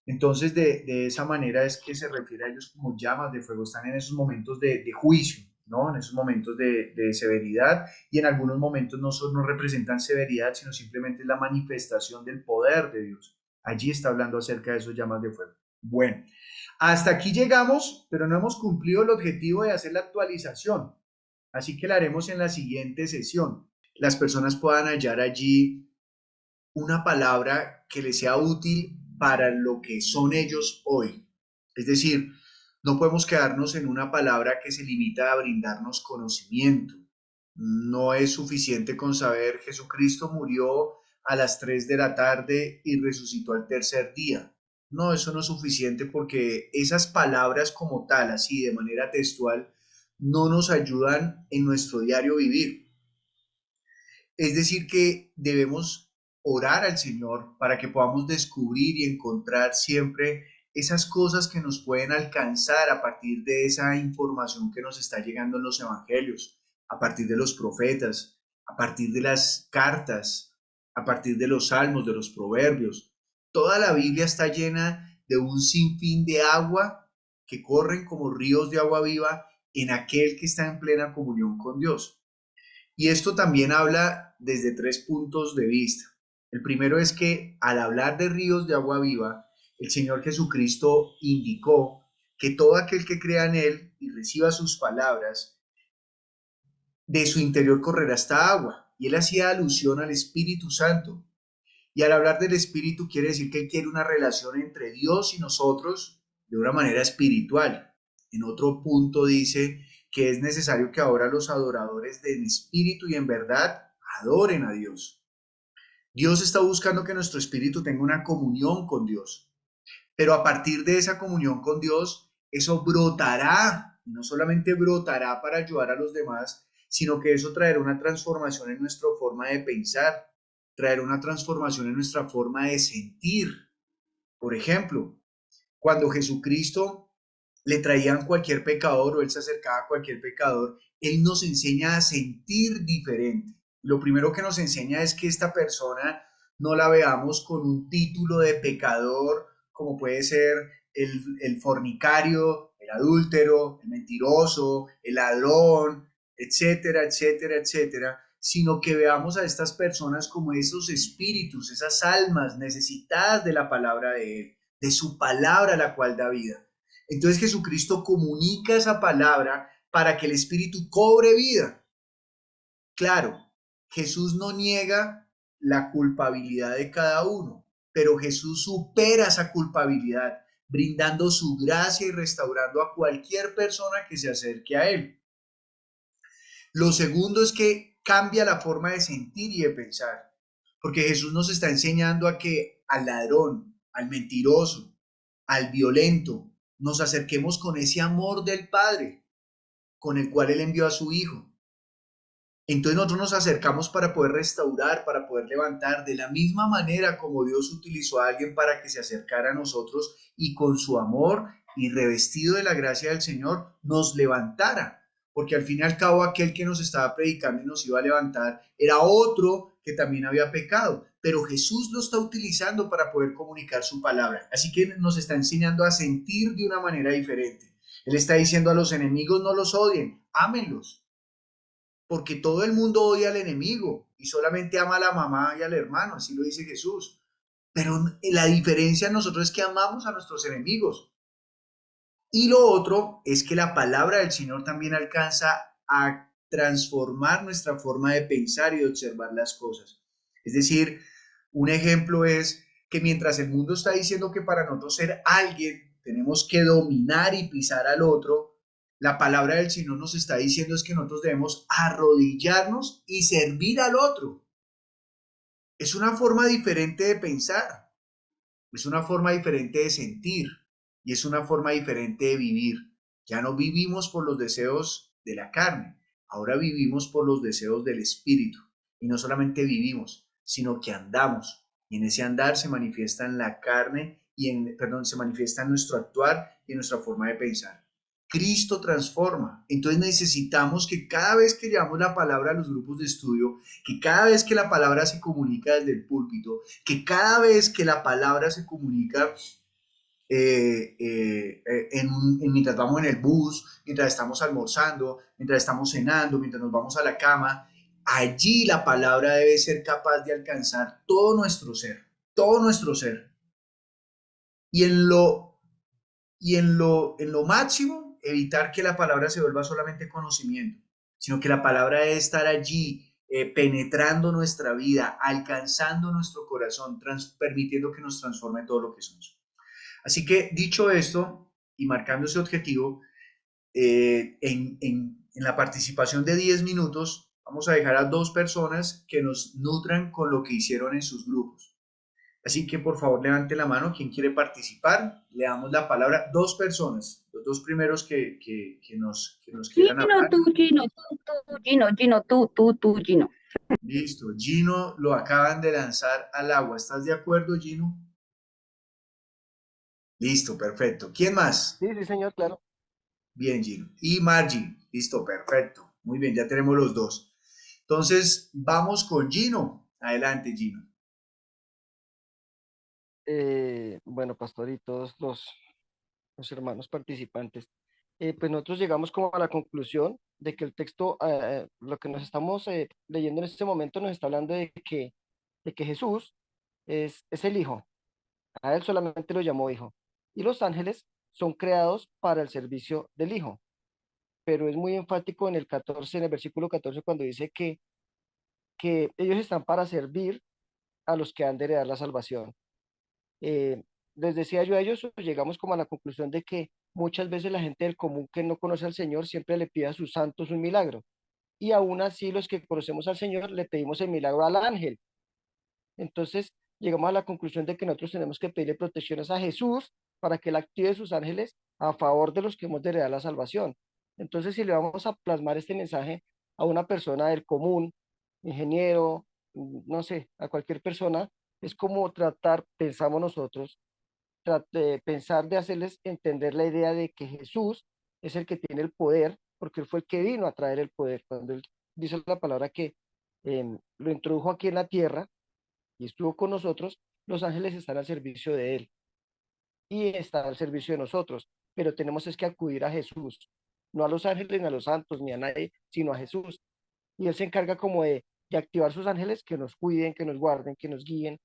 A: Entonces, de esa manera es que se refiere a ellos como llamas de fuego, están en esos momentos de juicio, ¿no? En esos momentos de severidad, y en algunos momentos no representan severidad, sino simplemente la manifestación del poder de Dios. Allí está hablando acerca de esos llamas de fuego. Bueno, hasta aquí llegamos, pero no hemos cumplido el objetivo de hacer la actualización, así que la haremos en la siguiente sesión. Las personas puedan hallar allí una palabra que les sea útil para lo que son ellos hoy. Es decir, no podemos quedarnos en una palabra que se limita a brindarnos conocimiento. No es suficiente con saber Jesucristo murió a las 3 de la tarde y resucitó al tercer día. No, eso no es suficiente porque esas palabras como tal, así de manera textual, no nos ayudan en nuestro diario vivir. Es decir, que debemos orar al Señor para que podamos descubrir y encontrar siempre esas cosas que nos pueden alcanzar a partir de esa información que nos está llegando en los evangelios, a partir de los profetas, a partir de las cartas, a partir de los salmos, de los proverbios. Toda la Biblia está llena de un sinfín de agua que corren como ríos de agua viva en aquel que está en plena comunión con Dios. Y esto también habla desde 3 puntos de vista. El primero es que al hablar de ríos de agua viva, el Señor Jesucristo indicó que todo aquel que crea en Él y reciba sus palabras, de su interior correrá esta agua. Y Él hacía alusión al Espíritu Santo. Y al hablar del Espíritu quiere decir que Él quiere una relación entre Dios y nosotros de una manera espiritual. En otro punto dice que es necesario que ahora los adoradores en espíritu y en verdad adoren a Dios. Dios está buscando que nuestro espíritu tenga una comunión con Dios, pero a partir de esa comunión con Dios, eso brotará, y no solamente brotará para ayudar a los demás, sino que eso traerá una transformación en nuestra forma de pensar, traerá una transformación en nuestra forma de sentir. Por ejemplo, cuando Jesucristo le traían cualquier pecador o él se acercaba a cualquier pecador, él nos enseña a sentir diferente. Lo primero que nos enseña es que esta persona no la veamos con un título de pecador, como puede ser el fornicario, el adúltero, el mentiroso, el ladrón, etcétera, etcétera, etcétera, sino que veamos a estas personas como esos espíritus, esas almas necesitadas de la palabra de Él, de su palabra la cual da vida. Entonces Jesucristo comunica esa palabra para que el espíritu cobre vida. Claro, Jesús no niega la culpabilidad de cada uno, pero Jesús supera esa culpabilidad, brindando su gracia y restaurando a cualquier persona que se acerque a Él. Lo segundo es que cambia la forma de sentir y de pensar, porque Jesús nos está enseñando a que al ladrón, al mentiroso, al violento, nos acerquemos con ese amor del Padre, con el cual Él envió a su Hijo. Entonces nosotros nos acercamos para poder restaurar, para poder levantar, de la misma manera como Dios utilizó a alguien para que se acercara a nosotros y con su amor y revestido de la gracia del Señor nos levantara. Porque al fin y al cabo aquel que nos estaba predicando y nos iba a levantar era otro que también había pecado, pero Jesús lo está utilizando para poder comunicar su palabra. Así que nos está enseñando a sentir de una manera diferente. Él está diciendo a los enemigos no los odien, ámenlos. Porque todo el mundo odia al enemigo y solamente ama a la mamá y al hermano, así lo dice Jesús. Pero la diferencia en nosotros es que amamos a nuestros enemigos. Y lo otro es que la palabra del Señor también alcanza a transformar nuestra forma de pensar y de observar las cosas. Es decir, un ejemplo es que mientras el mundo está diciendo que para nosotros ser alguien tenemos que dominar y pisar al otro, la palabra del Señor nos está diciendo es que nosotros debemos arrodillarnos y servir al otro. Es una forma diferente de pensar, es una forma diferente de sentir y es una forma diferente de vivir. Ya no vivimos por los deseos de la carne, ahora vivimos por los deseos del espíritu. Y no solamente vivimos, sino que andamos. Y en ese andar se manifiesta en la carne se manifiesta en nuestro actuar y en nuestra forma de pensar. Cristo transforma. Entonces necesitamos que cada vez que llevamos la palabra a los grupos de estudio, que cada vez que la palabra se comunica desde el púlpito, que cada vez que la palabra se comunica mientras vamos en el bus, mientras estamos almorzando, mientras estamos cenando, mientras nos vamos a la cama, allí la palabra debe ser capaz de alcanzar todo nuestro ser, todo nuestro ser. Y en lo máximo, evitar que la palabra se vuelva solamente conocimiento, sino que la palabra debe estar allí, penetrando nuestra vida, alcanzando nuestro corazón, permitiendo que nos transforme todo lo que somos. Así que dicho esto y marcando ese objetivo, en la participación de 10 minutos vamos a dejar a 2 personas que nos nutran con lo que hicieron en sus grupos. Así que por favor levante la mano quien quiere participar. Le damos la palabra a 2 personas, los 2 primeros que nos quieran hablar.
L: Gino.
A: Listo, Gino lo acaban de lanzar al agua. ¿Estás de acuerdo, Gino? Listo, perfecto. ¿Quién más?
L: Sí, señor, claro.
A: Bien, Gino. Y Margie. Listo, perfecto. Muy bien, ya tenemos los 2. Entonces, vamos con Gino. Adelante, Gino.
L: Bueno, pastor y todos los hermanos participantes. pues nosotros llegamos como a la conclusión de que el texto, lo que nos estamos leyendo en este momento nos está hablando de que Jesús es el Hijo. A él solamente lo llamó Hijo. Y los ángeles son creados para el servicio del Hijo. Pero es muy enfático en el 14, en el versículo 14, cuando dice que ellos están para servir a los que han de heredar la salvación. Les decía yo a ellos, llegamos como a la conclusión de que muchas veces la gente del común que no conoce al Señor siempre le pide a sus santos un milagro. Y aún así los que conocemos al Señor le pedimos el milagro al ángel. Entonces llegamos a la conclusión de que nosotros tenemos que pedirle protecciones a Jesús para que él active sus ángeles a favor de los que hemos de heredar la salvación. Entonces, si le vamos a plasmar este mensaje a una persona del común, ingeniero, no sé, a cualquier persona, es como tratar, pensamos nosotros, pensar de hacerles entender la idea de que Jesús es el que tiene el poder, porque él fue el que vino a traer el poder. Cuando él dice la palabra que lo introdujo aquí en la tierra y estuvo con nosotros, los ángeles están al servicio de él y están al servicio de nosotros, pero tenemos es que acudir a Jesús, no a los ángeles ni a los santos ni a nadie, sino a Jesús. Y él se encarga como de activar sus ángeles que nos cuiden, que nos guarden, que nos guíen.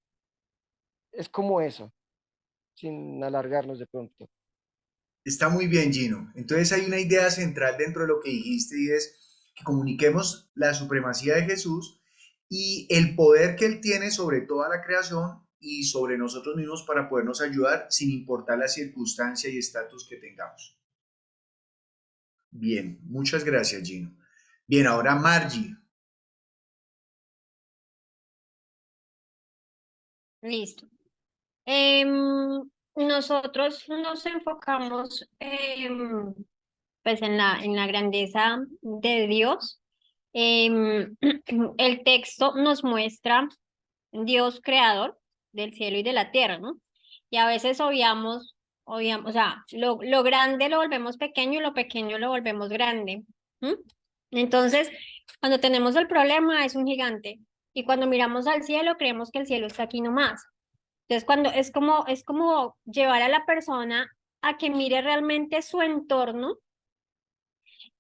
L: Es como eso, sin alargarnos de pronto.
A: Está muy bien, Gino. Entonces hay una idea central dentro de lo que dijiste y es que comuniquemos la supremacía de Jesús y el poder que Él tiene sobre toda la creación y sobre nosotros mismos para podernos ayudar sin importar la circunstancia y estatus que tengamos. Bien, muchas gracias, Gino. Bien, ahora Margie.
B: Listo. Nosotros nos enfocamos pues en la grandeza de Dios. El texto nos muestra Dios creador del cielo y de la tierra, ¿no? Y a veces obviamos, o sea, lo grande lo volvemos pequeño y lo pequeño lo volvemos grande. ¿M? Entonces, cuando tenemos el problema es un gigante y cuando miramos al cielo creemos que el cielo está aquí nomás. Entonces, cuando es como llevar a la persona a que mire realmente su entorno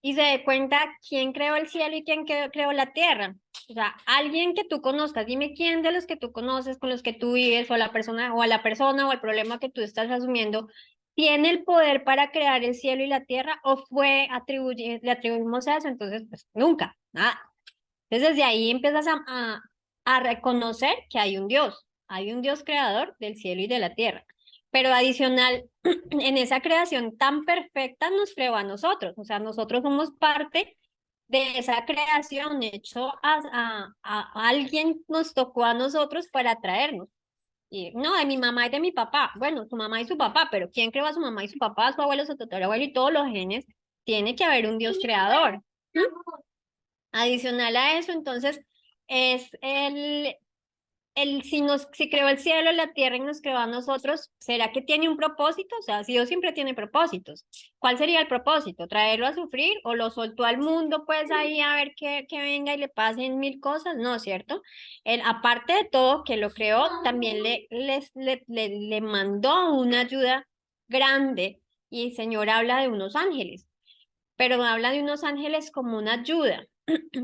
B: y se dé cuenta quién creó el cielo y quién creó la tierra. O sea, alguien que tú conozcas, dime quién de los que tú conoces, con los que tú vives, o a la persona, o el problema que tú estás asumiendo, tiene el poder para crear el cielo y la tierra, o le atribuimos a eso, entonces, pues nunca, nada. Entonces, desde ahí empiezas a reconocer que hay un Dios creador del cielo y de la tierra. Pero adicional, en esa creación tan perfecta nos creó a nosotros, o sea, nosotros somos parte de esa creación, hecho a alguien nos tocó a nosotros para traernos. Y no, de mi mamá y de mi papá. Bueno, su mamá y su papá, pero ¿quién creó a su mamá y su papá, su abuelo, su tatarabuelo y todos los genes? Tiene que haber un Dios creador. ¿Mm? Adicional a eso, entonces, es si creó el cielo, la tierra y nos creó a nosotros, ¿será que tiene un propósito? O sea, si Dios siempre tiene propósitos. ¿Cuál sería el propósito? ¿Traerlo a sufrir o lo soltó al mundo pues ahí a ver que venga y le pasen mil cosas? No, ¿cierto? Él, aparte de todo, que lo creó, también le mandó una ayuda grande y el Señor habla de unos ángeles, pero habla de unos ángeles como una ayuda.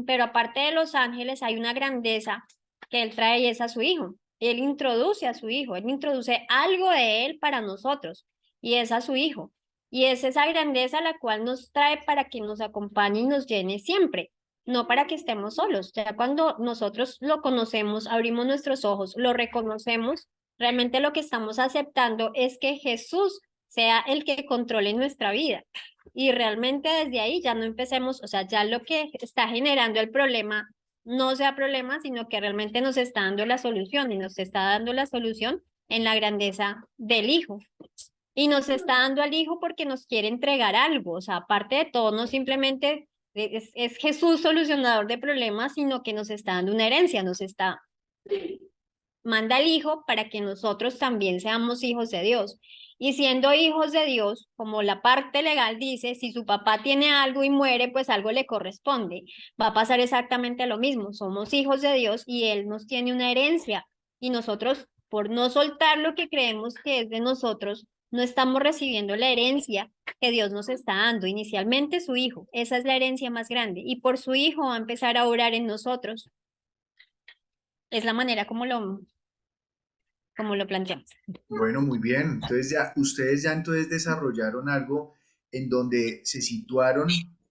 B: Pero aparte de los ángeles hay una grandeza que él trae y es a su hijo. Él introduce a su hijo, él introduce algo de él para nosotros y es a su hijo. Y es esa grandeza la cual nos trae para que nos acompañe y nos llene siempre, no para que estemos solos. Ya cuando nosotros lo conocemos, abrimos nuestros ojos, lo reconocemos, realmente lo que estamos aceptando es que Jesús sea el que controle nuestra vida. Y realmente desde ahí ya no empecemos, o sea, ya lo que está generando el problema no sea problema, sino que realmente nos está dando la solución y nos está dando la solución en la grandeza del Hijo. Y nos está dando al Hijo porque nos quiere entregar algo, o sea, aparte de todo, no simplemente es Jesús solucionador de problemas, sino que nos está dando una herencia, manda al Hijo para que nosotros también seamos hijos de Dios. Y siendo hijos de Dios, como la parte legal dice, si su papá tiene algo y muere, pues algo le corresponde. Va a pasar exactamente lo mismo. Somos hijos de Dios y Él nos tiene una herencia. Y nosotros, por no soltar lo que creemos que es de nosotros, No estamos recibiendo la herencia que Dios nos está dando, inicialmente su Hijo. Esa es la herencia más grande. Y por su Hijo va a empezar a orar en nosotros. Es la manera como lo planteamos.
A: Bueno, muy bien. Entonces ya, ustedes ya entonces desarrollaron algo en donde se situaron,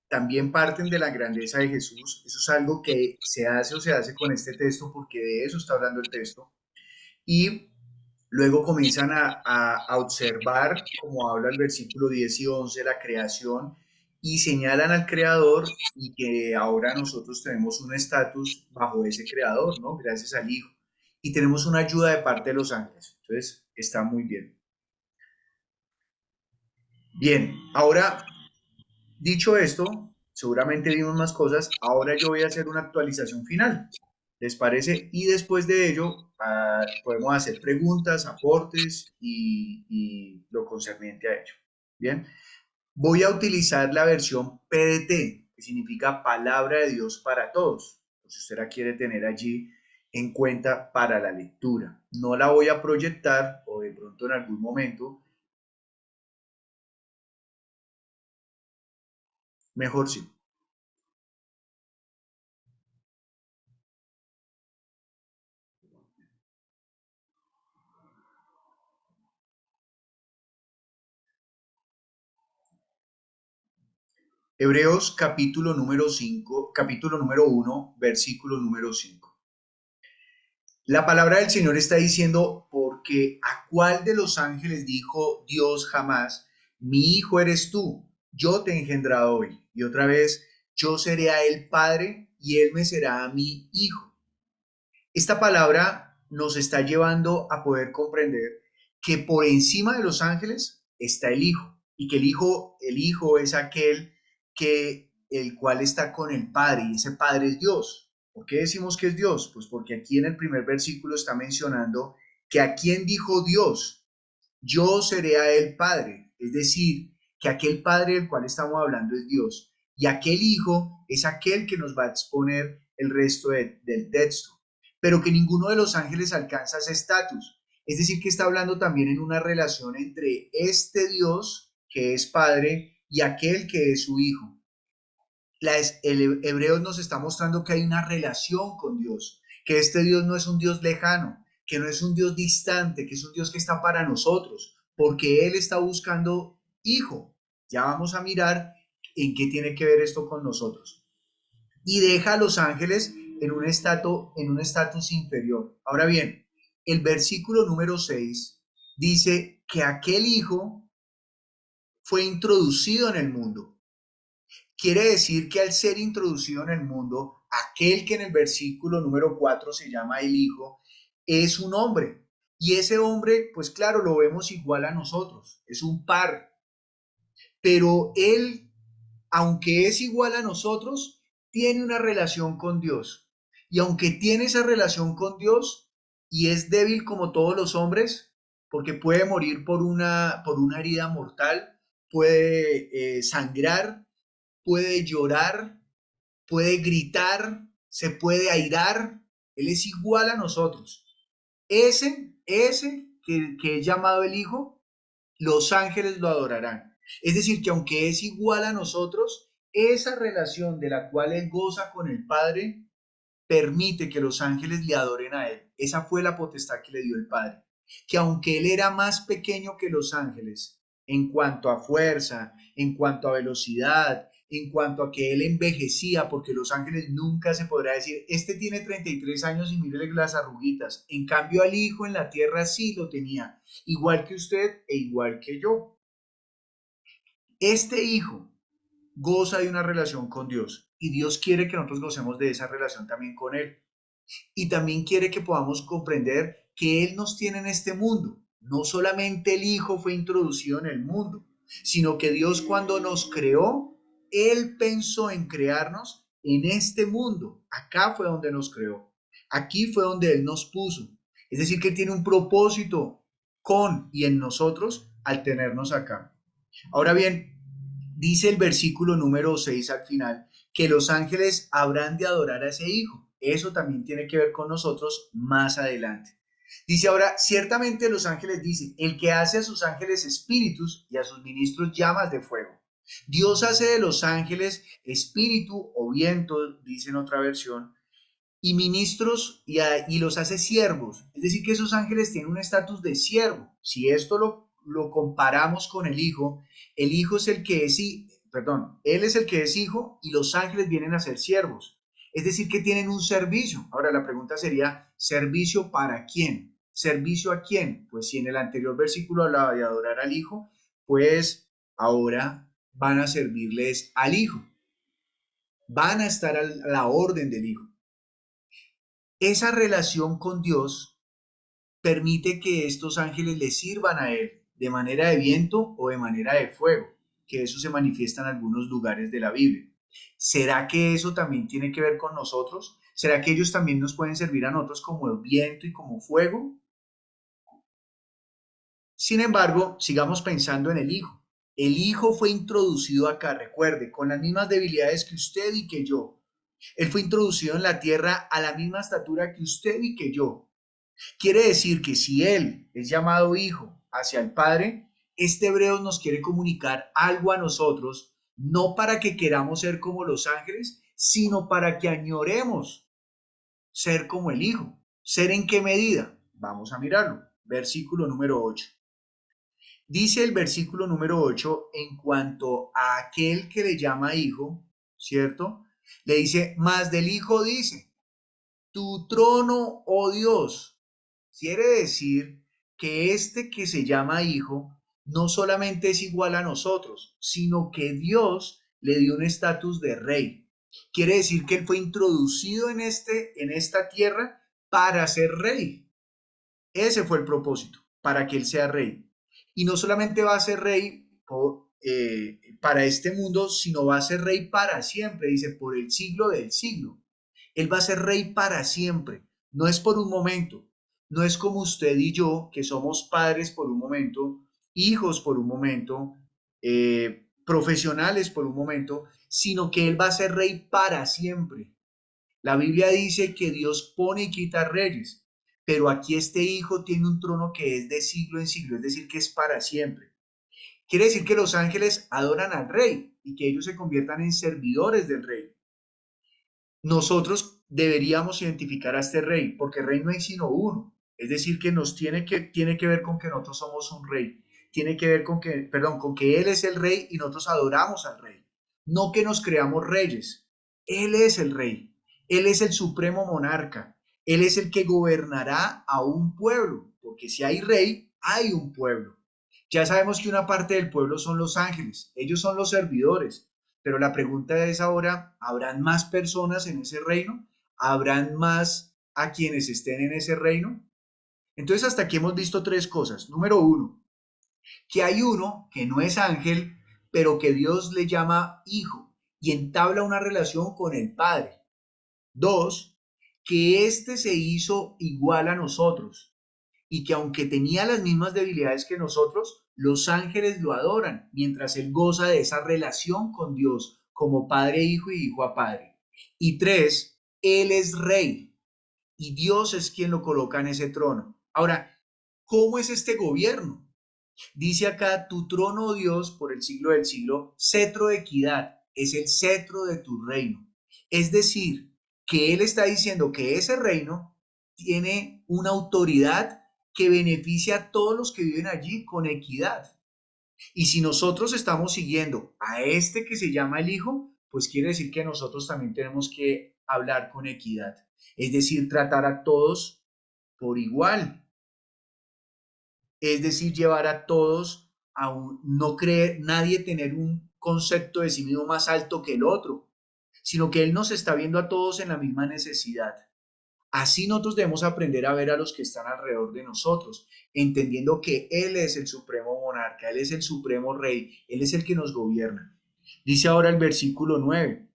A: también parten de la grandeza de Jesús. Eso es algo que se hace o se hace con este texto porque de eso está hablando el texto. Y luego comienzan a observar, como habla el versículo 10 y 11, la creación, y señalan al creador y que ahora nosotros tenemos un estatus bajo ese creador, ¿no? Gracias al Hijo. Y tenemos una ayuda de parte de los ángeles. Entonces, está muy bien. Bien, ahora, dicho esto, seguramente vimos más cosas. Ahora yo voy a hacer una actualización final. ¿Les parece? Y después de ello, podemos hacer preguntas, aportes y lo concerniente a ello. Bien, voy a utilizar la versión PDT, que significa Palabra de Dios para Todos. Si usted la quiere tener allí en cuenta para la lectura. No la voy a proyectar o de pronto en algún momento. Mejor sí. Hebreos capítulo número 5, capítulo número 1, versículo número 5. La palabra del Señor está diciendo, porque ¿a cuál de los ángeles dijo Dios jamás, mi hijo eres tú, yo te he engendrado hoy? Y otra vez, yo seré a él padre y él me será a mí hijo. Esta palabra nos está llevando a poder comprender que por encima de los ángeles está el hijo y que el hijo es aquel el cual está con el padre y ese padre es Dios. ¿Por qué decimos que es Dios? Pues porque aquí en el primer versículo está mencionando que a quién dijo Dios, yo seré a él padre, es decir, que aquel padre del cual estamos hablando es Dios y aquel hijo es aquel que nos va a exponer el resto del texto, pero que ninguno de los ángeles alcanza ese estatus, es decir, que está hablando también en una relación entre este Dios que es padre y aquel que es su hijo. El Hebreos nos está mostrando que hay una relación con Dios, que este Dios no es un Dios lejano, que no es un Dios distante, que es un Dios que está para nosotros, porque Él está buscando hijo. Ya vamos a mirar en qué tiene que ver esto con nosotros. Y deja a los ángeles en un estatus inferior. Ahora bien, el versículo número 6 dice que aquel hijo fue introducido en el mundo. Quiere decir que al ser introducido en el mundo, aquel que en el versículo número 4 se llama el Hijo, es un hombre. Y ese hombre, pues claro, lo vemos igual a nosotros, es un par. Pero él, aunque es igual a nosotros, tiene una relación con Dios. Y aunque tiene esa relación con Dios y es débil como todos los hombres, porque puede morir por una herida mortal, puede sangrar, puede llorar, puede gritar, se puede airar. Él es igual a nosotros. Ese que es llamado el Hijo, los ángeles lo adorarán. Es decir, que aunque es igual a nosotros, esa relación de la cual Él goza con el Padre permite que los ángeles le adoren a Él. Esa fue la potestad que le dio el Padre. Que aunque Él era más pequeño que los ángeles, en cuanto a fuerza, en cuanto a velocidad, en cuanto a que Él envejecía, porque los ángeles nunca se podrá decir, este tiene 33 años y mírele las arruguitas. En cambio al Hijo en la tierra sí lo tenía, igual que usted e igual que yo. Este Hijo goza de una relación con Dios y Dios quiere que nosotros gocemos de esa relación también con Él. Y también quiere que podamos comprender que Él nos tiene en este mundo. No solamente el Hijo fue introducido en el mundo, sino que Dios cuando nos creó, Él pensó en crearnos en este mundo. Acá fue donde nos creó. Aquí fue donde Él nos puso. Es decir, que tiene un propósito con y en nosotros al tenernos acá. Ahora bien, dice el versículo número 6 al final, que los ángeles habrán de adorar a ese Hijo. Eso también tiene que ver con nosotros más adelante. Dice ahora, ciertamente los ángeles dicen, el que hace a sus ángeles espíritus y a sus ministros llamas de fuego. Dios hace de los ángeles espíritu o viento, dice en otra versión, y ministros y los hace siervos. Es decir, que esos ángeles tienen un estatus de siervo. Si esto lo comparamos con el Hijo es el que es, perdón, Él es el que es hijo y los ángeles vienen a ser siervos. Es decir, que tienen un servicio. Ahora la pregunta sería, ¿servicio para quién? ¿Servicio a quién? Pues si en el anterior versículo hablaba de adorar al Hijo, pues ahora van a servirles al Hijo. Van a estar a la orden del Hijo. Esa relación con Dios permite que estos ángeles le sirvan a Él de manera de viento o de manera de fuego, que eso se manifiesta en algunos lugares de la Biblia. ¿Será que eso también tiene que ver con nosotros? ¿Será que ellos también nos pueden servir a nosotros como viento y como fuego? Sin embargo, sigamos pensando en el Hijo. El Hijo fue introducido acá, recuerde, con las mismas debilidades que usted y que yo. Él fue introducido en la tierra a la misma estatura que usted y que yo. Quiere decir que si Él es llamado Hijo hacia el Padre, este Hebreos nos quiere comunicar algo a nosotros, no para que queramos ser como los ángeles, sino para que añoremos ser como el Hijo. ¿Ser en qué medida? Vamos a mirarlo. Versículo número 8. Dice el versículo número 8 en cuanto a aquel que le llama Hijo, ¿cierto? Le dice, más del Hijo dice, tu trono, oh Dios. Quiere decir que este que se llama Hijo no solamente es igual a nosotros, sino que Dios le dio un estatus de rey. Quiere decir que Él fue introducido en esta tierra para ser rey. Ese fue el propósito, para que Él sea rey. Y no solamente va a ser rey para este mundo, sino va a ser rey para siempre, dice, por el siglo del siglo. Él va a ser rey para siempre, no es por un momento. No es como usted y yo, que somos padres por un momento, hijos por un momento, profesionales por un momento, sino que Él va a ser rey para siempre. La Biblia dice que Dios pone y quita reyes, pero aquí este hijo tiene un trono que es de siglo en siglo, es decir, que es para siempre. Quiere decir que los ángeles adoran al rey y que ellos se conviertan en servidores del rey. Nosotros deberíamos identificar a este rey, porque rey no hay sino uno. Es decir, que tiene que ver con que nosotros somos un rey. Tiene que ver con que Él es el rey y nosotros adoramos al rey. No que nos creamos reyes. Él es el rey. Él es el supremo monarca. Él es el que gobernará a un pueblo, porque si hay rey, hay un pueblo. Ya sabemos que una parte del pueblo son los ángeles. Ellos son los servidores. Pero la pregunta es ahora, ¿habrán más personas en ese reino? ¿Habrán más a quienes estén en ese reino? Entonces hasta aquí hemos visto tres cosas. Número uno, que hay uno que no es ángel, pero que Dios le llama hijo y entabla una relación con el Padre. Dos, que éste se hizo igual a nosotros y que aunque tenía las mismas debilidades que nosotros, los ángeles lo adoran mientras él goza de esa relación con Dios como padre a hijo y hijo a padre. Y tres, él es rey y Dios es quien lo coloca en ese trono. Ahora, ¿cómo es este gobierno? Dice acá, tu trono, oh Dios, por el siglo del siglo, cetro de equidad, es el cetro de tu reino. Es decir, que él está diciendo que ese reino tiene una autoridad que beneficia a todos los que viven allí con equidad. Y si nosotros estamos siguiendo a este que se llama el Hijo, pues quiere decir que nosotros también tenemos que hablar con equidad. Es decir, tratar a todos por igual. Es decir, llevar a todos a no creer, nadie tener un concepto de sí mismo más alto que el otro, sino que Él nos está viendo a todos en la misma necesidad. Así nosotros debemos aprender a ver a los que están alrededor de nosotros, entendiendo que Él es el supremo monarca, Él es el supremo rey, Él es el que nos gobierna. Dice ahora el versículo 9,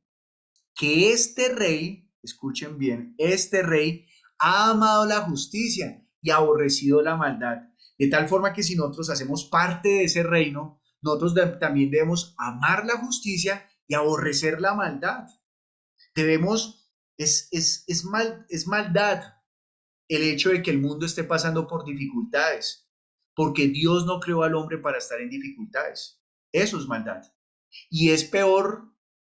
A: que este rey, escuchen bien, este rey ha amado la justicia y aborrecido la maldad. De tal forma que si nosotros hacemos parte de ese reino, nosotros también debemos amar la justicia y aborrecer la maldad. Debemos, es maldad el hecho de que el mundo esté pasando por dificultades, porque Dios no creó al hombre para estar en dificultades. Eso es maldad. Y es peor,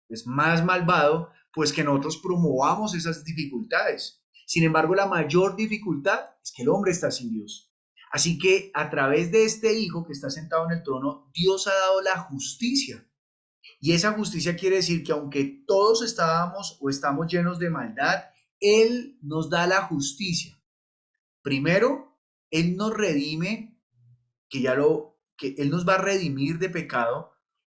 A: es más malvado, pues que nosotros promovamos esas dificultades. Sin embargo, la mayor dificultad es que el hombre está sin Dios. Así que a través de este Hijo que está sentado en el trono, Dios ha dado la justicia. Y esa justicia quiere decir que aunque todos estábamos o estamos llenos de maldad, Él nos da la justicia. Primero, Él nos redime, que Él nos va a redimir de pecado,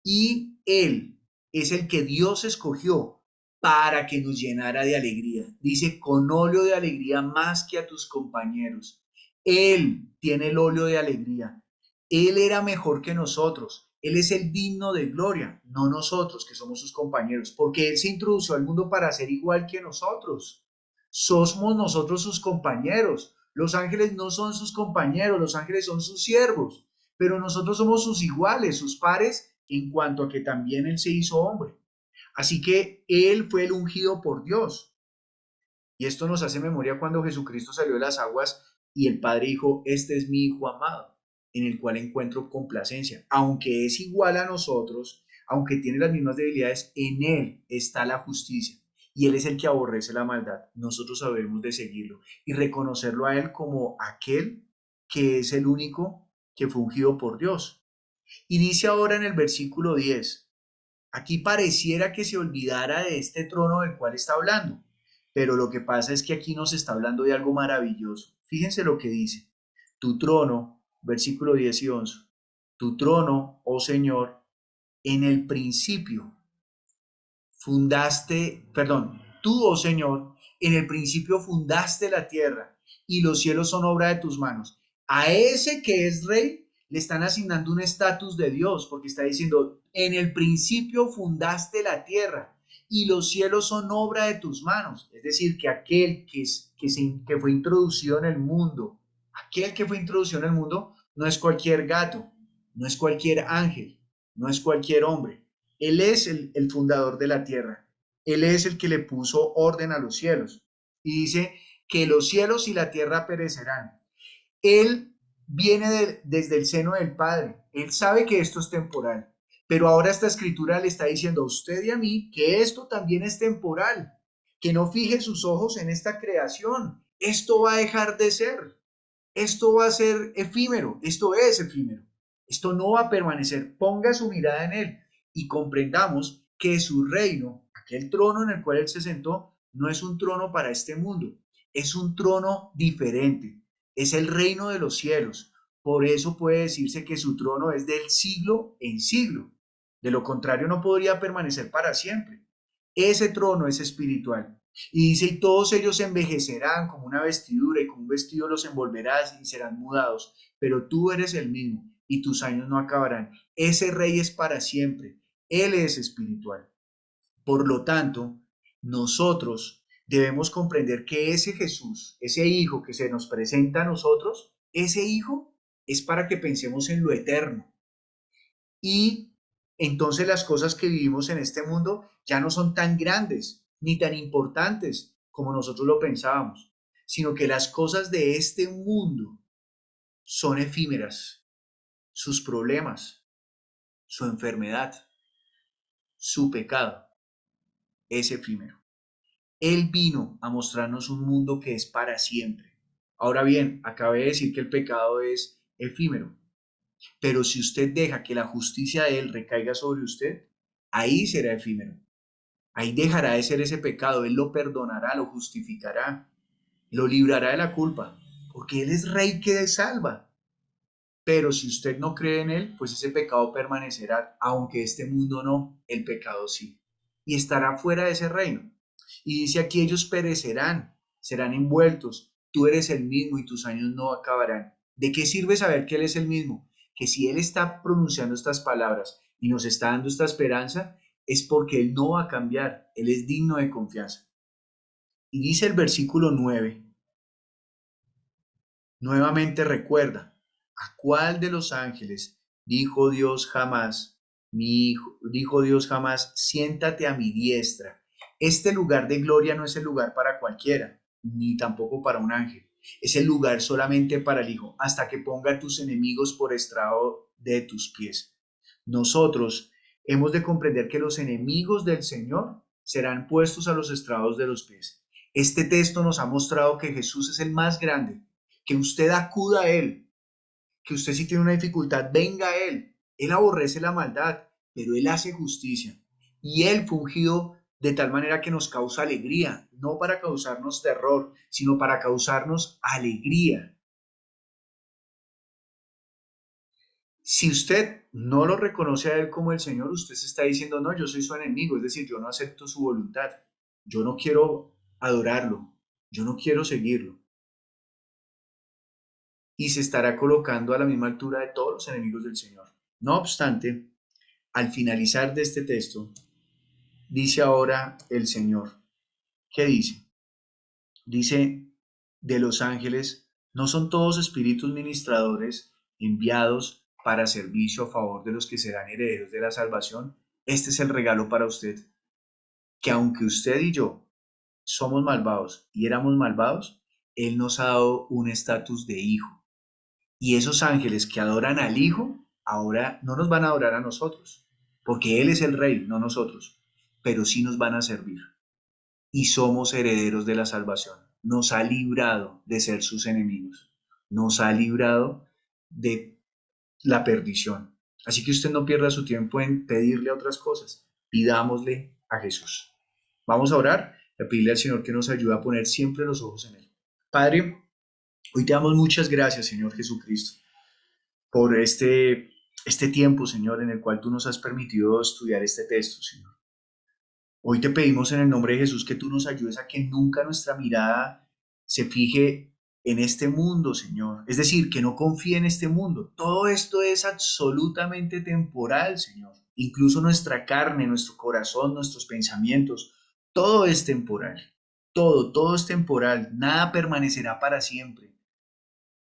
A: y Él es el que Dios escogió para que nos llenara de alegría. Dice, con óleo de alegría más que a tus compañeros. Él tiene el óleo de alegría. Él era mejor que nosotros. Él es el digno de gloria, no nosotros que somos sus compañeros, porque Él se introdujo al mundo para ser igual que nosotros. Somos nosotros sus compañeros. Los ángeles no son sus compañeros, los ángeles son sus siervos, pero nosotros somos sus iguales, sus pares, en cuanto a que también Él se hizo hombre. Así que Él fue el ungido por Dios. Y esto nos hace memoria cuando Jesucristo salió de las aguas y el Padre dijo, este es mi Hijo amado, en el cual encuentro complacencia. Aunque es igual a nosotros, aunque tiene las mismas debilidades, en Él está la justicia. Y Él es el que aborrece la maldad. Nosotros sabemos de seguirlo y reconocerlo a Él como aquel que es el único que fue ungido por Dios. Y dice ahora en el versículo 10, aquí pareciera que se olvidara de este trono del cual está hablando, pero lo que pasa es que aquí nos está hablando de algo maravilloso. Fíjense lo que dice, tu trono, versículo 10 y 11, tu trono, oh Señor, en el principio tú, oh Señor, en el principio fundaste la tierra y los cielos son obra de tus manos. A ese que es rey le están asignando un estatus de Dios, porque está diciendo, en el principio fundaste la tierra y los cielos son obra de tus manos. Es decir, que aquel que fue introducido en el mundo, no es cualquier gato, no es cualquier ángel, no es cualquier hombre. Él es el fundador de la tierra. Él es el que le puso orden a los cielos. Y dice que los cielos y la tierra perecerán. Él viene desde el seno del Padre. Él sabe que esto es temporal. Pero ahora esta escritura le está diciendo a usted y a mí que esto también es temporal. Que no fije sus ojos en esta creación. Esto va a dejar de ser. Esto va a ser efímero. Esto es efímero. Esto no va a permanecer. Ponga su mirada en Él y comprendamos que su reino, aquel trono en el cual Él se sentó, no es un trono para este mundo. Es un trono diferente. Es el reino de los cielos. Por eso puede decirse que su trono es del siglo en siglo. De lo contrario, no podría permanecer para siempre. Ese trono es espiritual. Y dice, y todos ellos envejecerán como una vestidura, y como un vestido los envolverás y serán mudados. Pero tú eres el mismo, y tus años no acabarán. Ese rey es para siempre. Él es espiritual. Por lo tanto, nosotros debemos comprender que ese Jesús, ese Hijo que se nos presenta a nosotros, ese Hijo es para que pensemos en lo eterno. Y entonces las cosas que vivimos en este mundo ya no son tan grandes ni tan importantes como nosotros lo pensábamos, sino que las cosas de este mundo son efímeras. Sus problemas, su enfermedad, su pecado es efímero. Él vino a mostrarnos un mundo que es para siempre. Ahora bien, acabé de decir que el pecado es efímero, pero si usted deja que la justicia de Él recaiga sobre usted, ahí será efímero. Ahí dejará de ser ese pecado. Él lo perdonará, lo justificará, lo librará de la culpa, porque Él es Rey que salva. Pero si usted no cree en Él, pues ese pecado permanecerá, aunque este mundo no, el pecado sí. Y estará fuera de ese reino. Y dice aquí, ellos perecerán, serán envueltos. Tú eres el mismo y tus años no acabarán. ¿De qué sirve saber que Él es el mismo? Que si Él está pronunciando estas palabras y nos está dando esta esperanza, es porque Él no va a cambiar. Él es digno de confianza. Y dice el versículo 9, nuevamente recuerda, ¿a cuál de los ángeles dijo Dios jamás, siéntate a mi diestra? Este lugar de gloria no es el lugar para cualquiera, ni tampoco para un ángel. Es el lugar solamente para el Hijo, hasta que ponga a tus enemigos por estrado de tus pies. Nosotros hemos de comprender que los enemigos del Señor serán puestos a los estrados de los pies. Este texto nos ha mostrado que Jesús es el más grande, que usted acuda a Él, que usted si tiene una dificultad, venga a Él. Él aborrece la maldad, pero Él hace justicia. Y Él fue ungido de tal manera que nos causa alegría, no para causarnos terror, sino para causarnos alegría. Si usted no lo reconoce a Él como el Señor, usted se está diciendo, no, yo soy su enemigo, es decir, yo no acepto su voluntad, yo no quiero adorarlo, yo no quiero seguirlo. Y se estará colocando a la misma altura de todos los enemigos del Señor. No obstante, al finalizar de este texto, dice ahora el Señor, ¿qué dice? Dice, de los ángeles, ¿no son todos espíritus ministradores enviados para servicio a favor de los que serán herederos de la salvación? Este es el regalo para usted, que aunque usted y yo somos malvados y éramos malvados, Él nos ha dado un estatus de hijo. Y esos ángeles que adoran al Hijo, ahora no nos van a adorar a nosotros, porque Él es el Rey, no nosotros, pero sí nos van a servir. Y somos herederos de la salvación. Nos ha librado de ser sus enemigos. Nos ha librado de la perdición. Así que usted no pierda su tiempo en pedirle a otras cosas. Pidámosle a Jesús. Vamos a orar, a pedirle al Señor que nos ayude a poner siempre los ojos en Él. Padre, hoy te damos muchas gracias, Señor Jesucristo, por este tiempo, Señor, en el cual tú nos has permitido estudiar este texto, Señor. Hoy te pedimos en el nombre de Jesús que tú nos ayudes a que nunca nuestra mirada se fije en este mundo, Señor. Es decir, que no confíe en este mundo. Todo esto es absolutamente temporal, Señor. Incluso nuestra carne, nuestro corazón, nuestros pensamientos, todo es temporal. Todo es temporal. Nada permanecerá para siempre.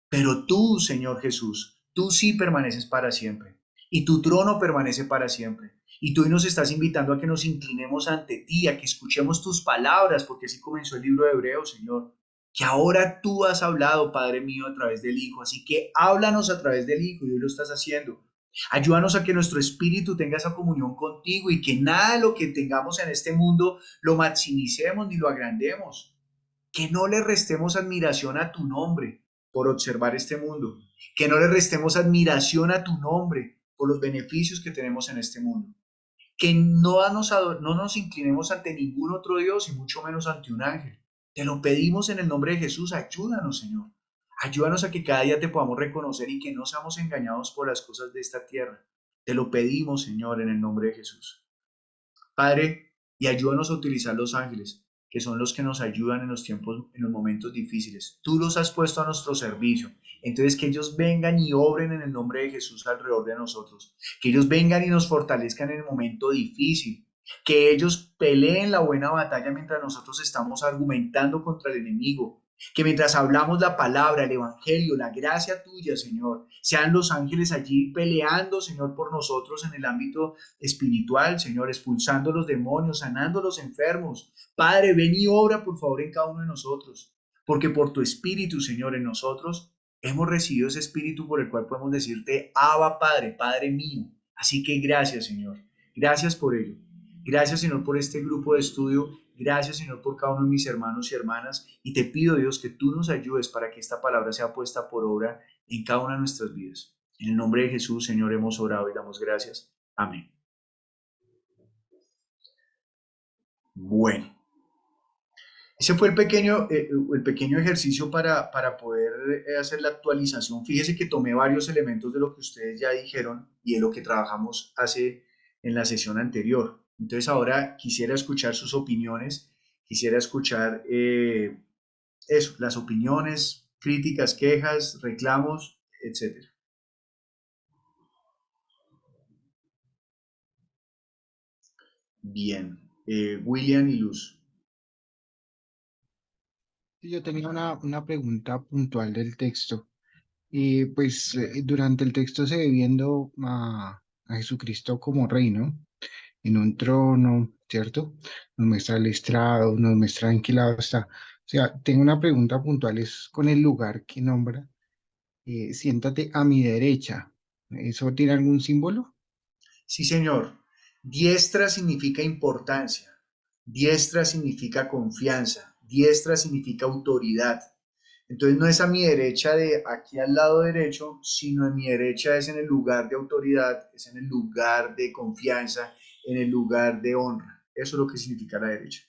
A: Pero tú, Señor Jesús, tú sí permaneces para siempre. Y tu trono permanece para siempre. Y tú hoy nos estás invitando a que nos inclinemos ante ti, a que escuchemos tus palabras, porque así comenzó el libro de Hebreos, Señor. Que ahora tú has hablado, Padre mío, a través del Hijo. Así que háblanos a través del Hijo y hoy lo estás haciendo. Ayúdanos a que nuestro espíritu tenga esa comunión contigo y que nada de lo que tengamos en este mundo lo maximicemos ni lo agrandemos. Que no le restemos admiración a tu nombre por observar este mundo. Que no le restemos admiración a tu nombre por los beneficios que tenemos en este mundo. Que no nos inclinemos ante ningún otro Dios y mucho menos ante un ángel. Te lo pedimos en el nombre de Jesús. Ayúdanos, Señor. Ayúdanos a que cada día te podamos reconocer y que no seamos engañados por las cosas de esta tierra. Te lo pedimos, Señor, en el nombre de Jesús. Padre, y ayúdanos a utilizar los ángeles, que son los que nos ayudan en los tiempos, en los momentos difíciles. Tú los has puesto a nuestro servicio. Entonces que ellos vengan y obren en el nombre de Jesús alrededor de nosotros. Que ellos vengan y nos fortalezcan en el momento difícil. Que ellos peleen la buena batalla mientras nosotros estamos argumentando contra el enemigo. Que mientras hablamos la palabra, el evangelio, la gracia tuya, Señor, sean los ángeles allí peleando, Señor, por nosotros en el ámbito espiritual, Señor, expulsando los demonios, sanando los enfermos. Padre, ven y obra, por favor, en cada uno de nosotros, porque por tu espíritu, Señor, en nosotros hemos recibido ese espíritu por el cual podemos decirte, Abba, Padre, Padre mío. Así que gracias, Señor. Gracias por ello. Gracias, Señor, por este grupo de estudio. Gracias, Señor, por cada uno de mis hermanos y hermanas. Y te pido, Dios, que tú nos ayudes para que esta palabra sea puesta por obra en cada una de nuestras vidas. En el nombre de Jesús, Señor, hemos orado y damos gracias. Amén. Bueno, ese fue el pequeño ejercicio para poder hacer la actualización. Fíjese que tomé varios elementos de lo que ustedes ya dijeron y de lo que trabajamos en la sesión anterior. Entonces ahora quisiera escuchar sus opiniones, quisiera escuchar las opiniones, críticas, quejas, reclamos, etc. Bien, William y Luz.
F: Yo tenía una pregunta puntual del texto. Y pues durante el texto se ve viendo a Jesucristo como rey, ¿no? En un trono, ¿cierto? Nos muestra el estrado, nos muestra en qué lado está sea, tengo una pregunta puntual, es con el lugar que nombra. Siéntate a mi derecha. ¿Eso tiene algún símbolo?
A: Sí, señor. Diestra significa importancia, diestra significa confianza, diestra significa autoridad. Entonces no es a mi derecha de aquí al lado derecho, sino a mi derecha es en el lugar de autoridad, es en el lugar de confianza, en el lugar de honra. Eso es lo que significa la derecha.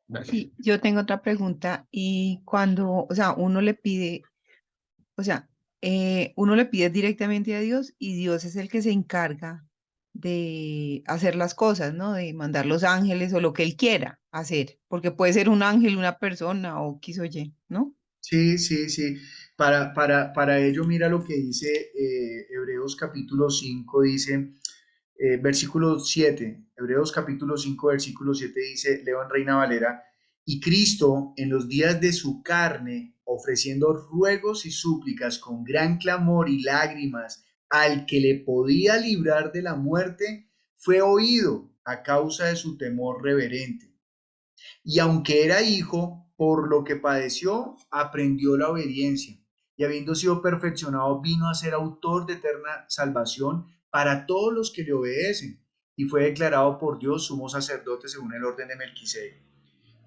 F: Dale.
J: Sí, yo tengo otra pregunta y cuando, o sea, uno le pide, o sea, uno le pide directamente a Dios y Dios es el que se encarga de hacer las cosas, ¿no? De mandar los ángeles o lo que él quiera hacer, porque puede ser un ángel, una persona o X o Y, ¿no?
A: Sí, sí, sí. Para ello, mira lo que dice Hebreos capítulo 5 dice, versículo 7, Hebreos capítulo 5 versículo 7 dice, leo en Reina Valera, y Cristo en los días de su carne, ofreciendo ruegos y súplicas con gran clamor y lágrimas al que le podía librar de la muerte, fue oído a causa de su temor reverente. Y aunque era hijo, por lo que padeció, aprendió la obediencia. Y habiendo sido perfeccionado, vino a ser autor de eterna salvación para todos los que le obedecen. Y fue declarado por Dios sumo sacerdote según el orden de Melquisedec.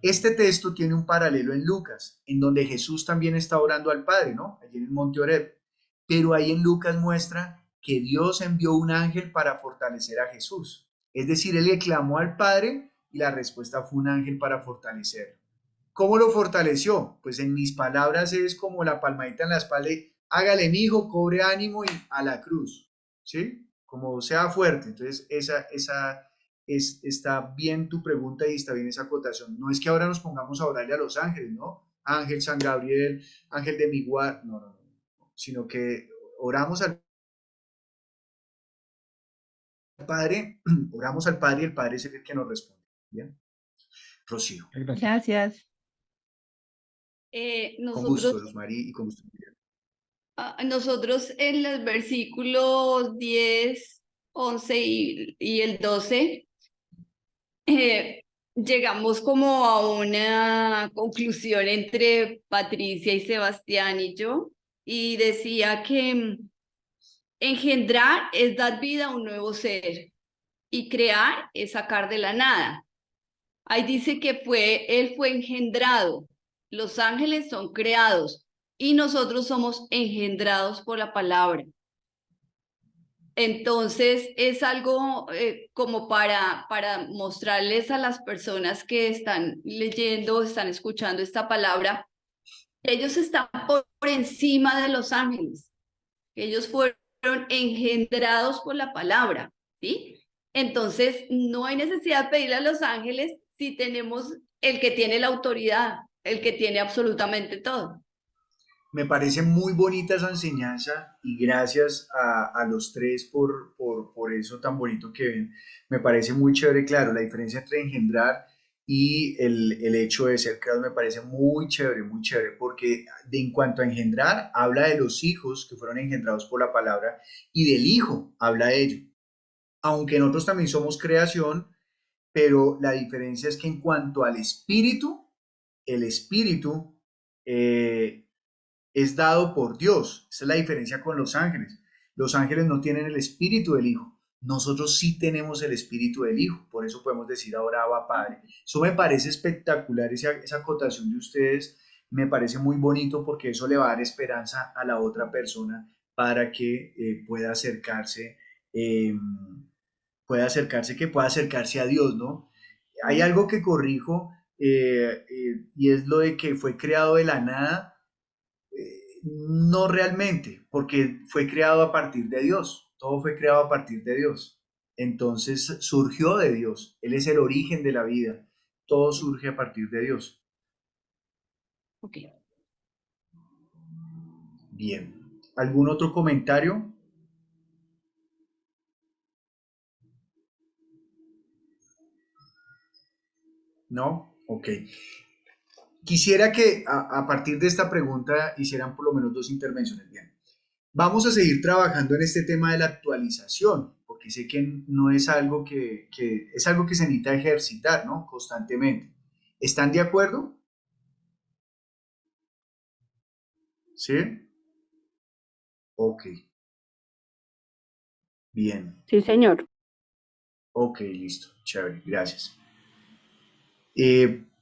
A: Este texto tiene un paralelo en Lucas, en donde Jesús también está orando al Padre, ¿no? Allí en el Monte Oreb. Pero ahí en Lucas muestra que Dios envió un ángel para fortalecer a Jesús. Es decir, él le clamó al Padre y la respuesta fue un ángel para fortalecerlo. ¿Cómo lo fortaleció? Pues en mis palabras es como la palmadita en la espalda y hágale mi hijo, cobre ánimo y a la cruz, ¿sí? Como sea fuerte. Entonces, está bien tu pregunta y está bien esa acotación. No es que ahora nos pongamos a orarle a los ángeles, ¿no? Ángel San Gabriel, ángel de mi guarda, no, no, no, sino que oramos al Padre, oramos al Padre y el Padre es el que nos responde. ¿Bien? Rocío.
F: Gracias.
J: Gracias.
A: Con gusto,
D: Nosotros,
A: Luz María, y con gusto.
D: nosotros en los versículos 10, 11 y el 12, llegamos como a una conclusión entre Patricia y Sebastián y yo, y decía que engendrar es dar vida a un nuevo ser y crear es sacar de la nada. Ahí dice que él fue engendrado, los ángeles son creados y nosotros somos engendrados por la palabra. Entonces es algo como para mostrarles a las personas que están leyendo, están escuchando esta palabra, que ellos están por encima de los ángeles, que ellos fueron engendrados por la palabra, ¿sí? Entonces no hay necesidad de pedirle a los ángeles si tenemos el que tiene la autoridad, el que tiene absolutamente todo.
A: Me parece muy bonita esa enseñanza y gracias a los tres por eso tan bonito que ven. Me parece muy chévere, claro, la diferencia entre engendrar y el hecho de ser creado me parece muy chévere, porque en cuanto a engendrar, habla de los hijos que fueron engendrados por la palabra y del hijo, habla de ello. Aunque nosotros también somos creación, pero la diferencia es que en cuanto al espíritu, el espíritu es dado por Dios. Esa es la diferencia con los ángeles. Los ángeles no tienen el espíritu del Hijo. Nosotros sí tenemos el espíritu del Hijo. Por eso podemos decir ahora Abba Padre. Eso me parece espectacular, esa acotación de ustedes. Me parece muy bonito porque eso le va a dar esperanza a la otra persona para que eh, que pueda acercarse a Dios, ¿no? Hay algo que corrijo y es lo de que fue creado de la nada. No realmente, porque fue creado a partir de Dios. Todo fue creado a partir de Dios. Entonces surgió de Dios. Él es el origen de la vida. Todo surge a partir de Dios.
D: Ok.
A: Bien. ¿Algún otro comentario? ¿No? Ok. Quisiera que a partir de esta pregunta hicieran por lo menos dos intervenciones. Bien. Vamos a seguir trabajando en este tema de la actualización, porque sé que no es algo que es algo que se necesita ejercitar, ¿no? Constantemente. ¿Están de acuerdo? ¿Sí? Ok, bien.
D: Sí, señor.
A: Ok, listo. Chévere, gracias.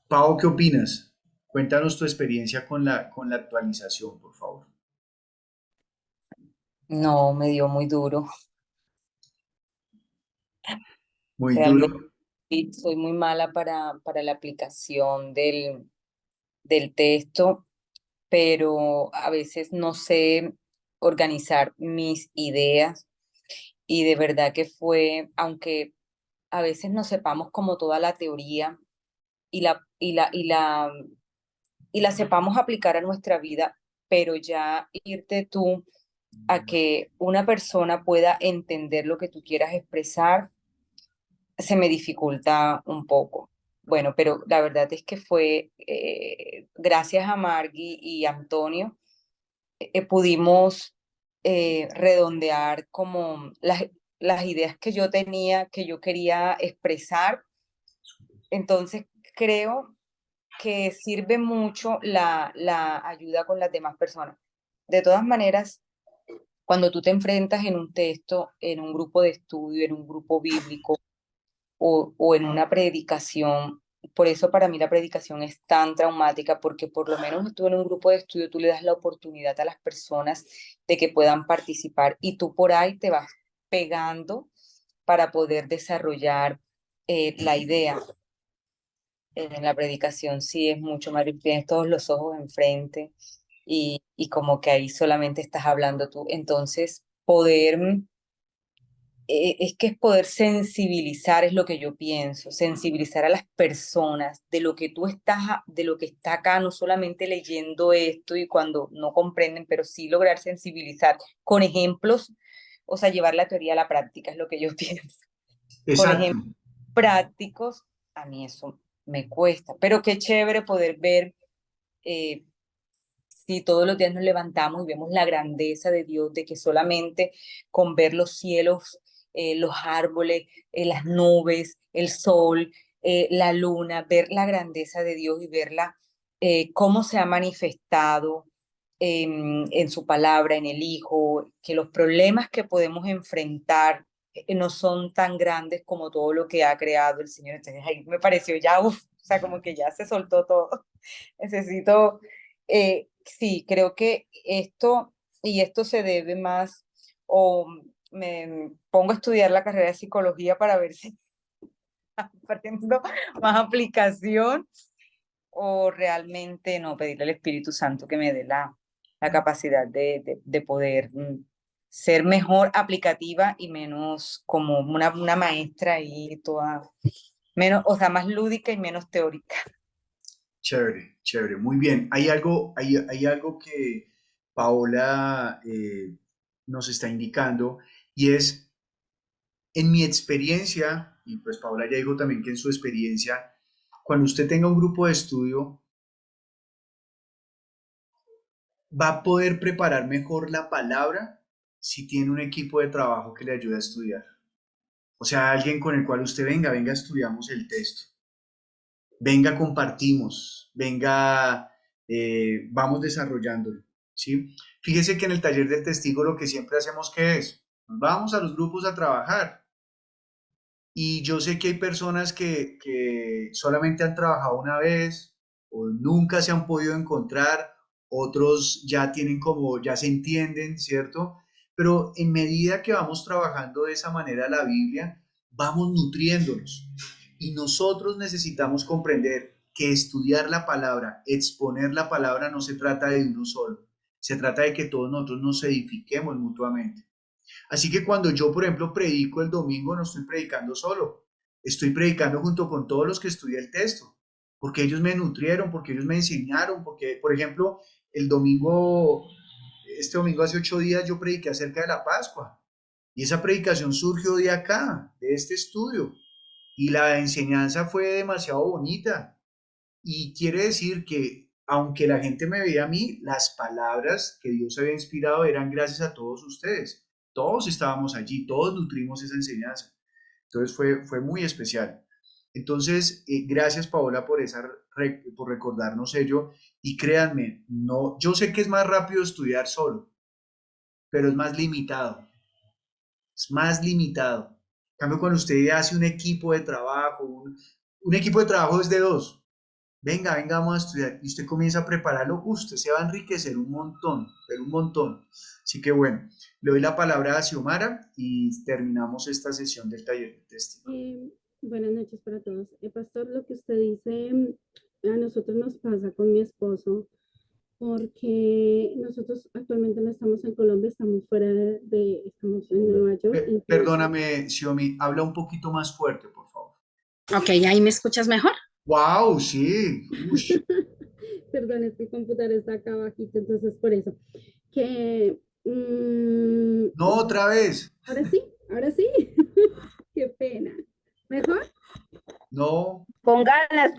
A: Pau, ¿qué opinas? Cuéntanos tu experiencia con la actualización, por favor.
G: No, me dio muy duro.
A: Muy duro.
G: Realmente sí, soy muy mala para la aplicación del texto, pero a veces no sé organizar mis ideas y de verdad que fue, aunque a veces no sepamos como toda la teoría y la sepamos aplicar a nuestra vida, pero ya irte tú a que una persona pueda entender lo que tú quieras expresar, se me dificulta un poco. Bueno, pero la verdad es que fue gracias a Margui y Antonio, pudimos redondear como las ideas que yo tenía, que yo quería expresar. Entonces, creo que sirve mucho la ayuda con las demás personas. De todas maneras, cuando tú te enfrentas en un texto, en un grupo de estudio, en un grupo bíblico o en una predicación, por eso para mí la predicación es tan traumática, porque por lo menos tú en un grupo de estudio, tú le das la oportunidad a las personas de que puedan participar y tú por ahí te vas pegando para poder desarrollar la idea. En la predicación sí es mucho más, tienes todos los ojos enfrente y como que ahí solamente estás hablando tú. Entonces, es que es poder sensibilizar, es lo que yo pienso, sensibilizar a las personas de lo que tú estás, de lo que está acá, no solamente leyendo esto y cuando no comprenden, pero sí lograr sensibilizar con ejemplos, o sea, llevar la teoría a la práctica, es lo que yo pienso. Con
A: Exacto.
G: ejemplos prácticos, a mí eso me cuesta, pero qué chévere poder ver eh, si todos los días nos levantamos y vemos la grandeza de Dios, de que solamente con ver los cielos, los árboles, las nubes, el sol, la luna, ver la grandeza de Dios y verla, cómo se ha manifestado en su palabra, en el Hijo, que los problemas que podemos enfrentar no son tan grandes como todo lo que ha creado el Señor. Entonces ahí me pareció ya, o sea, como que ya se soltó todo. Necesito, sí, creo que esto se debe más, o me pongo a estudiar la carrera de psicología para ver si aprendo más aplicación o realmente no, pedirle al Espíritu Santo que me dé la capacidad de poder ser mejor aplicativa y menos como una maestra y toda, menos, o sea, más lúdica y menos teórica.
A: Chévere, chévere. Muy bien. Hay algo que Paola nos está indicando y es, en mi experiencia, y pues Paola ya dijo también que en su experiencia, cuando usted tenga un grupo de estudio, va a poder preparar mejor la palabra si tiene un equipo de trabajo que le ayude a estudiar. O sea, alguien con el cual usted venga, estudiamos el texto. Venga, compartimos, venga, vamos desarrollándolo, ¿sí? Fíjese que en el taller del testigo lo que siempre hacemos, ¿qué es? Nos vamos a los grupos a trabajar. Y yo sé que hay personas que solamente han trabajado una vez o nunca se han podido encontrar, otros ya tienen como, ya se entienden, ¿cierto? Pero en medida que vamos trabajando de esa manera la Biblia, vamos nutriéndonos. Y nosotros necesitamos comprender que estudiar la palabra, exponer la palabra, no se trata de uno solo, se trata de que todos nosotros nos edifiquemos mutuamente. Así que cuando yo, por ejemplo, predico el domingo, no estoy predicando solo, estoy predicando junto con todos los que estudié el texto, porque ellos me nutrieron, porque ellos me enseñaron, porque, por ejemplo, el domingo, este domingo hace 8 días yo prediqué acerca de la Pascua, y esa predicación surgió de acá, de este estudio, y la enseñanza fue demasiado bonita, y quiere decir que aunque la gente me veía a mí, las palabras que Dios había inspirado eran gracias a todos ustedes. Todos estábamos allí, todos nutrimos esa enseñanza. Entonces fue muy especial. Entonces, gracias Paola por por recordarnos ello. Y créanme, no, yo sé que es más rápido estudiar solo, pero es más limitado. Es más limitado. En cambio, cuando usted hace un equipo de trabajo, un equipo de trabajo es de dos. Venga, venga, vamos a estudiar. Y usted comienza a prepararlo, usted se va a enriquecer un montón, pero un montón. Así que bueno, le doy la palabra a Xiomara y terminamos esta sesión del taller de testigo.
M: Buenas noches para todos. Pastor, lo que usted dice, a nosotros nos pasa con mi esposo, porque nosotros actualmente no estamos en Colombia, estamos estamos en Nueva York. Entonces,
A: Perdóname, Xiomi, habla un poquito más fuerte, por favor.
M: ok, ¿ahí me escuchas mejor?
A: ¡Wow! Sí. Ush.
M: Perdón, es que el computador está acá abajito, entonces por eso. Que,
A: No, otra vez.
M: ahora sí. Qué pena. ¿Mejor?
A: No.
C: Con ganas,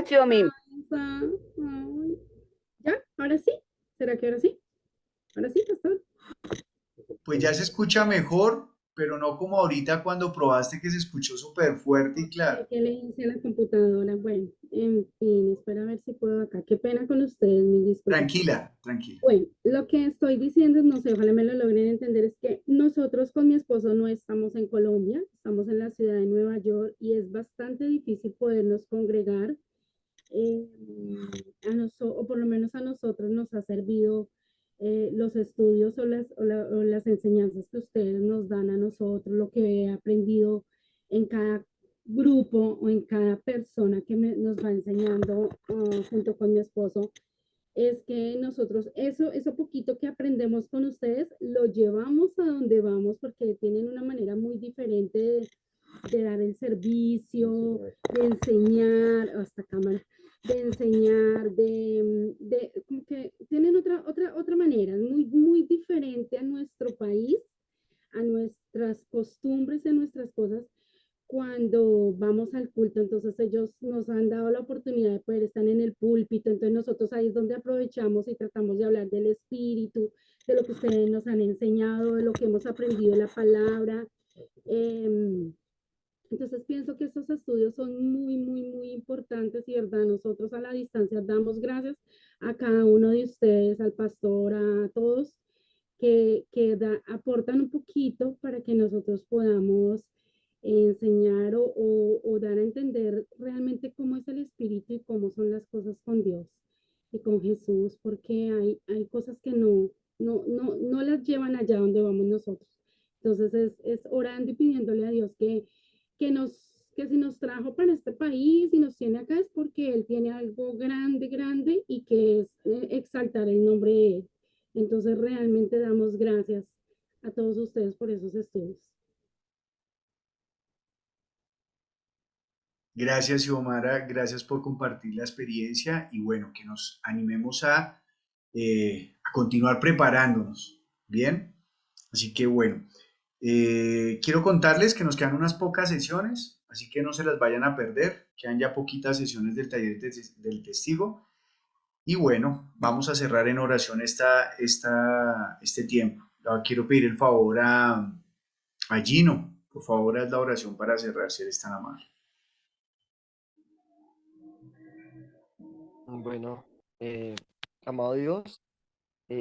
C: Xiomi.
M: Ay, ¿ya? ¿Ahora sí? ¿Será que ahora sí? ¿Ahora sí, pastor?
A: Pues ya se escucha mejor, pero no como ahorita cuando probaste que se escuchó súper fuerte y claro.
M: ¿Qué le hice a la computadora? Bueno, en fin, espera a ver si puedo acá. Qué pena con ustedes, mis disculpas.
A: Tranquila, tranquila.
M: Bueno, lo que estoy diciendo, no sé, ojalá me lo logren entender, es que nosotros con mi esposo no estamos en Colombia, estamos en la ciudad de Nueva York y es bastante difícil podernos congregar. O por lo menos a nosotros nos ha servido los estudios o las enseñanzas que ustedes nos dan a nosotros, lo que he aprendido en cada grupo o en cada persona que nos va enseñando junto con mi esposo, es que nosotros eso poquito que aprendemos con ustedes lo llevamos a donde vamos porque tienen una manera muy diferente de dar el servicio, de enseñar, hasta cámara, de enseñar, como que tienen otra manera, muy diferente a nuestro país, a nuestras costumbres, a nuestras cosas cuando vamos al culto. Entonces ellos nos han dado la oportunidad de poder estar en el púlpito, entonces nosotros ahí es donde aprovechamos y tratamos de hablar del espíritu, de lo que ustedes nos han enseñado, de lo que hemos aprendido de la palabra. Entonces pienso que estos estudios son muy importantes y verdad, nosotros a la distancia damos gracias a cada uno de ustedes, al pastor, a todos aportan un poquito para que nosotros podamos enseñar o dar a entender realmente cómo es el espíritu y cómo son las cosas con Dios y con Jesús, porque hay cosas que no las llevan allá donde vamos nosotros. Entonces es orando y pidiéndole a Dios que si nos trajo para este país y nos tiene acá es porque Él tiene algo grande y que es exaltar el nombre de Él. Entonces realmente damos gracias a todos ustedes por esos estudios.
A: Gracias, Xiomara, gracias por compartir la experiencia y bueno, que nos animemos a continuar preparándonos, ¿bien? Así que bueno, quiero contarles que nos quedan unas pocas sesiones, así que no se las vayan a perder, quedan ya poquitas sesiones del taller del testigo y bueno, vamos a cerrar en oración este tiempo. Quiero pedir el favor a Gino, por favor, haz la oración para cerrar, si eres tan amable.
L: Bueno, amado Dios,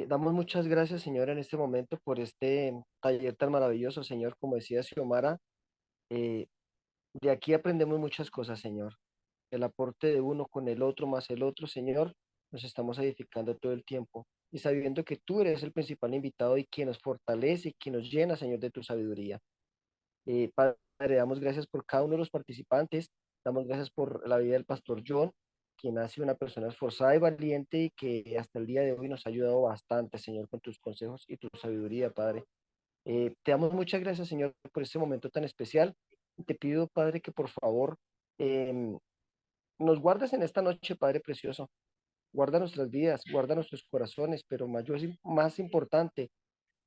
L: damos muchas gracias, Señor, en este momento por este taller tan maravilloso, Señor, como decía Xiomara. De aquí aprendemos muchas cosas, Señor. El aporte de uno con el otro más el otro, Señor, nos estamos edificando todo el tiempo. Y sabiendo que tú eres el principal invitado y quien nos fortalece y quien nos llena, Señor, de tu sabiduría. Padre, damos gracias por cada uno de los participantes. Damos gracias por la vida del pastor John, quien ha sido una persona esforzada y valiente y que hasta el día de hoy nos ha ayudado bastante, Señor, con tus consejos y tu sabiduría, Padre. Te damos muchas gracias, Señor, por este momento tan especial. Te pido, Padre, que por favor nos guardes en esta noche, Padre precioso. Guarda nuestras vidas, guarda nuestros corazones, pero más importante,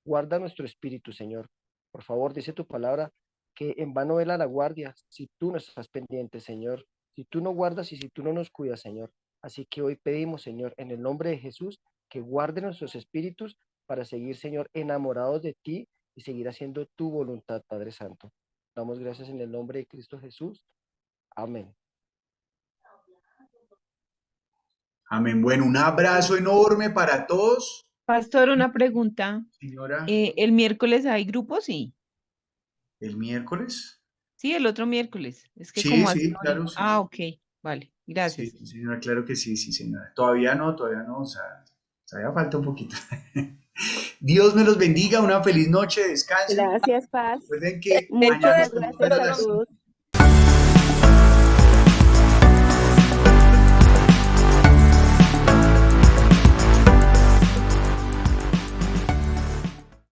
L: guarda nuestro espíritu, Señor. Por favor, dice tu palabra que en vano vela la guardia si tú no estás pendiente, Señor. Si tú no guardas y si tú no nos cuidas, Señor. Así que hoy pedimos, Señor, en el nombre de Jesús, que guarde nuestros espíritus para seguir, Señor, enamorados de ti y seguir haciendo tu voluntad, Padre Santo. Damos gracias en el nombre de Cristo Jesús. Amén.
A: Amén. Bueno, un abrazo enorme para todos.
N: Pastor, una pregunta.
A: Señora,
N: ¿El miércoles hay grupo? Sí.
A: ¿el miércoles?
N: Sí, el otro miércoles. Es que
A: Sí,
N: como
A: sí,
N: así.
A: claro, sí.
N: Ah, ok. Vale,
A: Sí,
N: gracias.
A: sí, señora, claro que sí, sí, señora. Todavía no, o sea, todavía falta un poquito. Dios me los bendiga, una feliz noche, descansen.
O: Gracias, Paz.
A: Recuerden que
G: Muchas
A: mañana
O: Muchas
A: estamos
O: gracias
A: a
O: a
A: las
O: todos.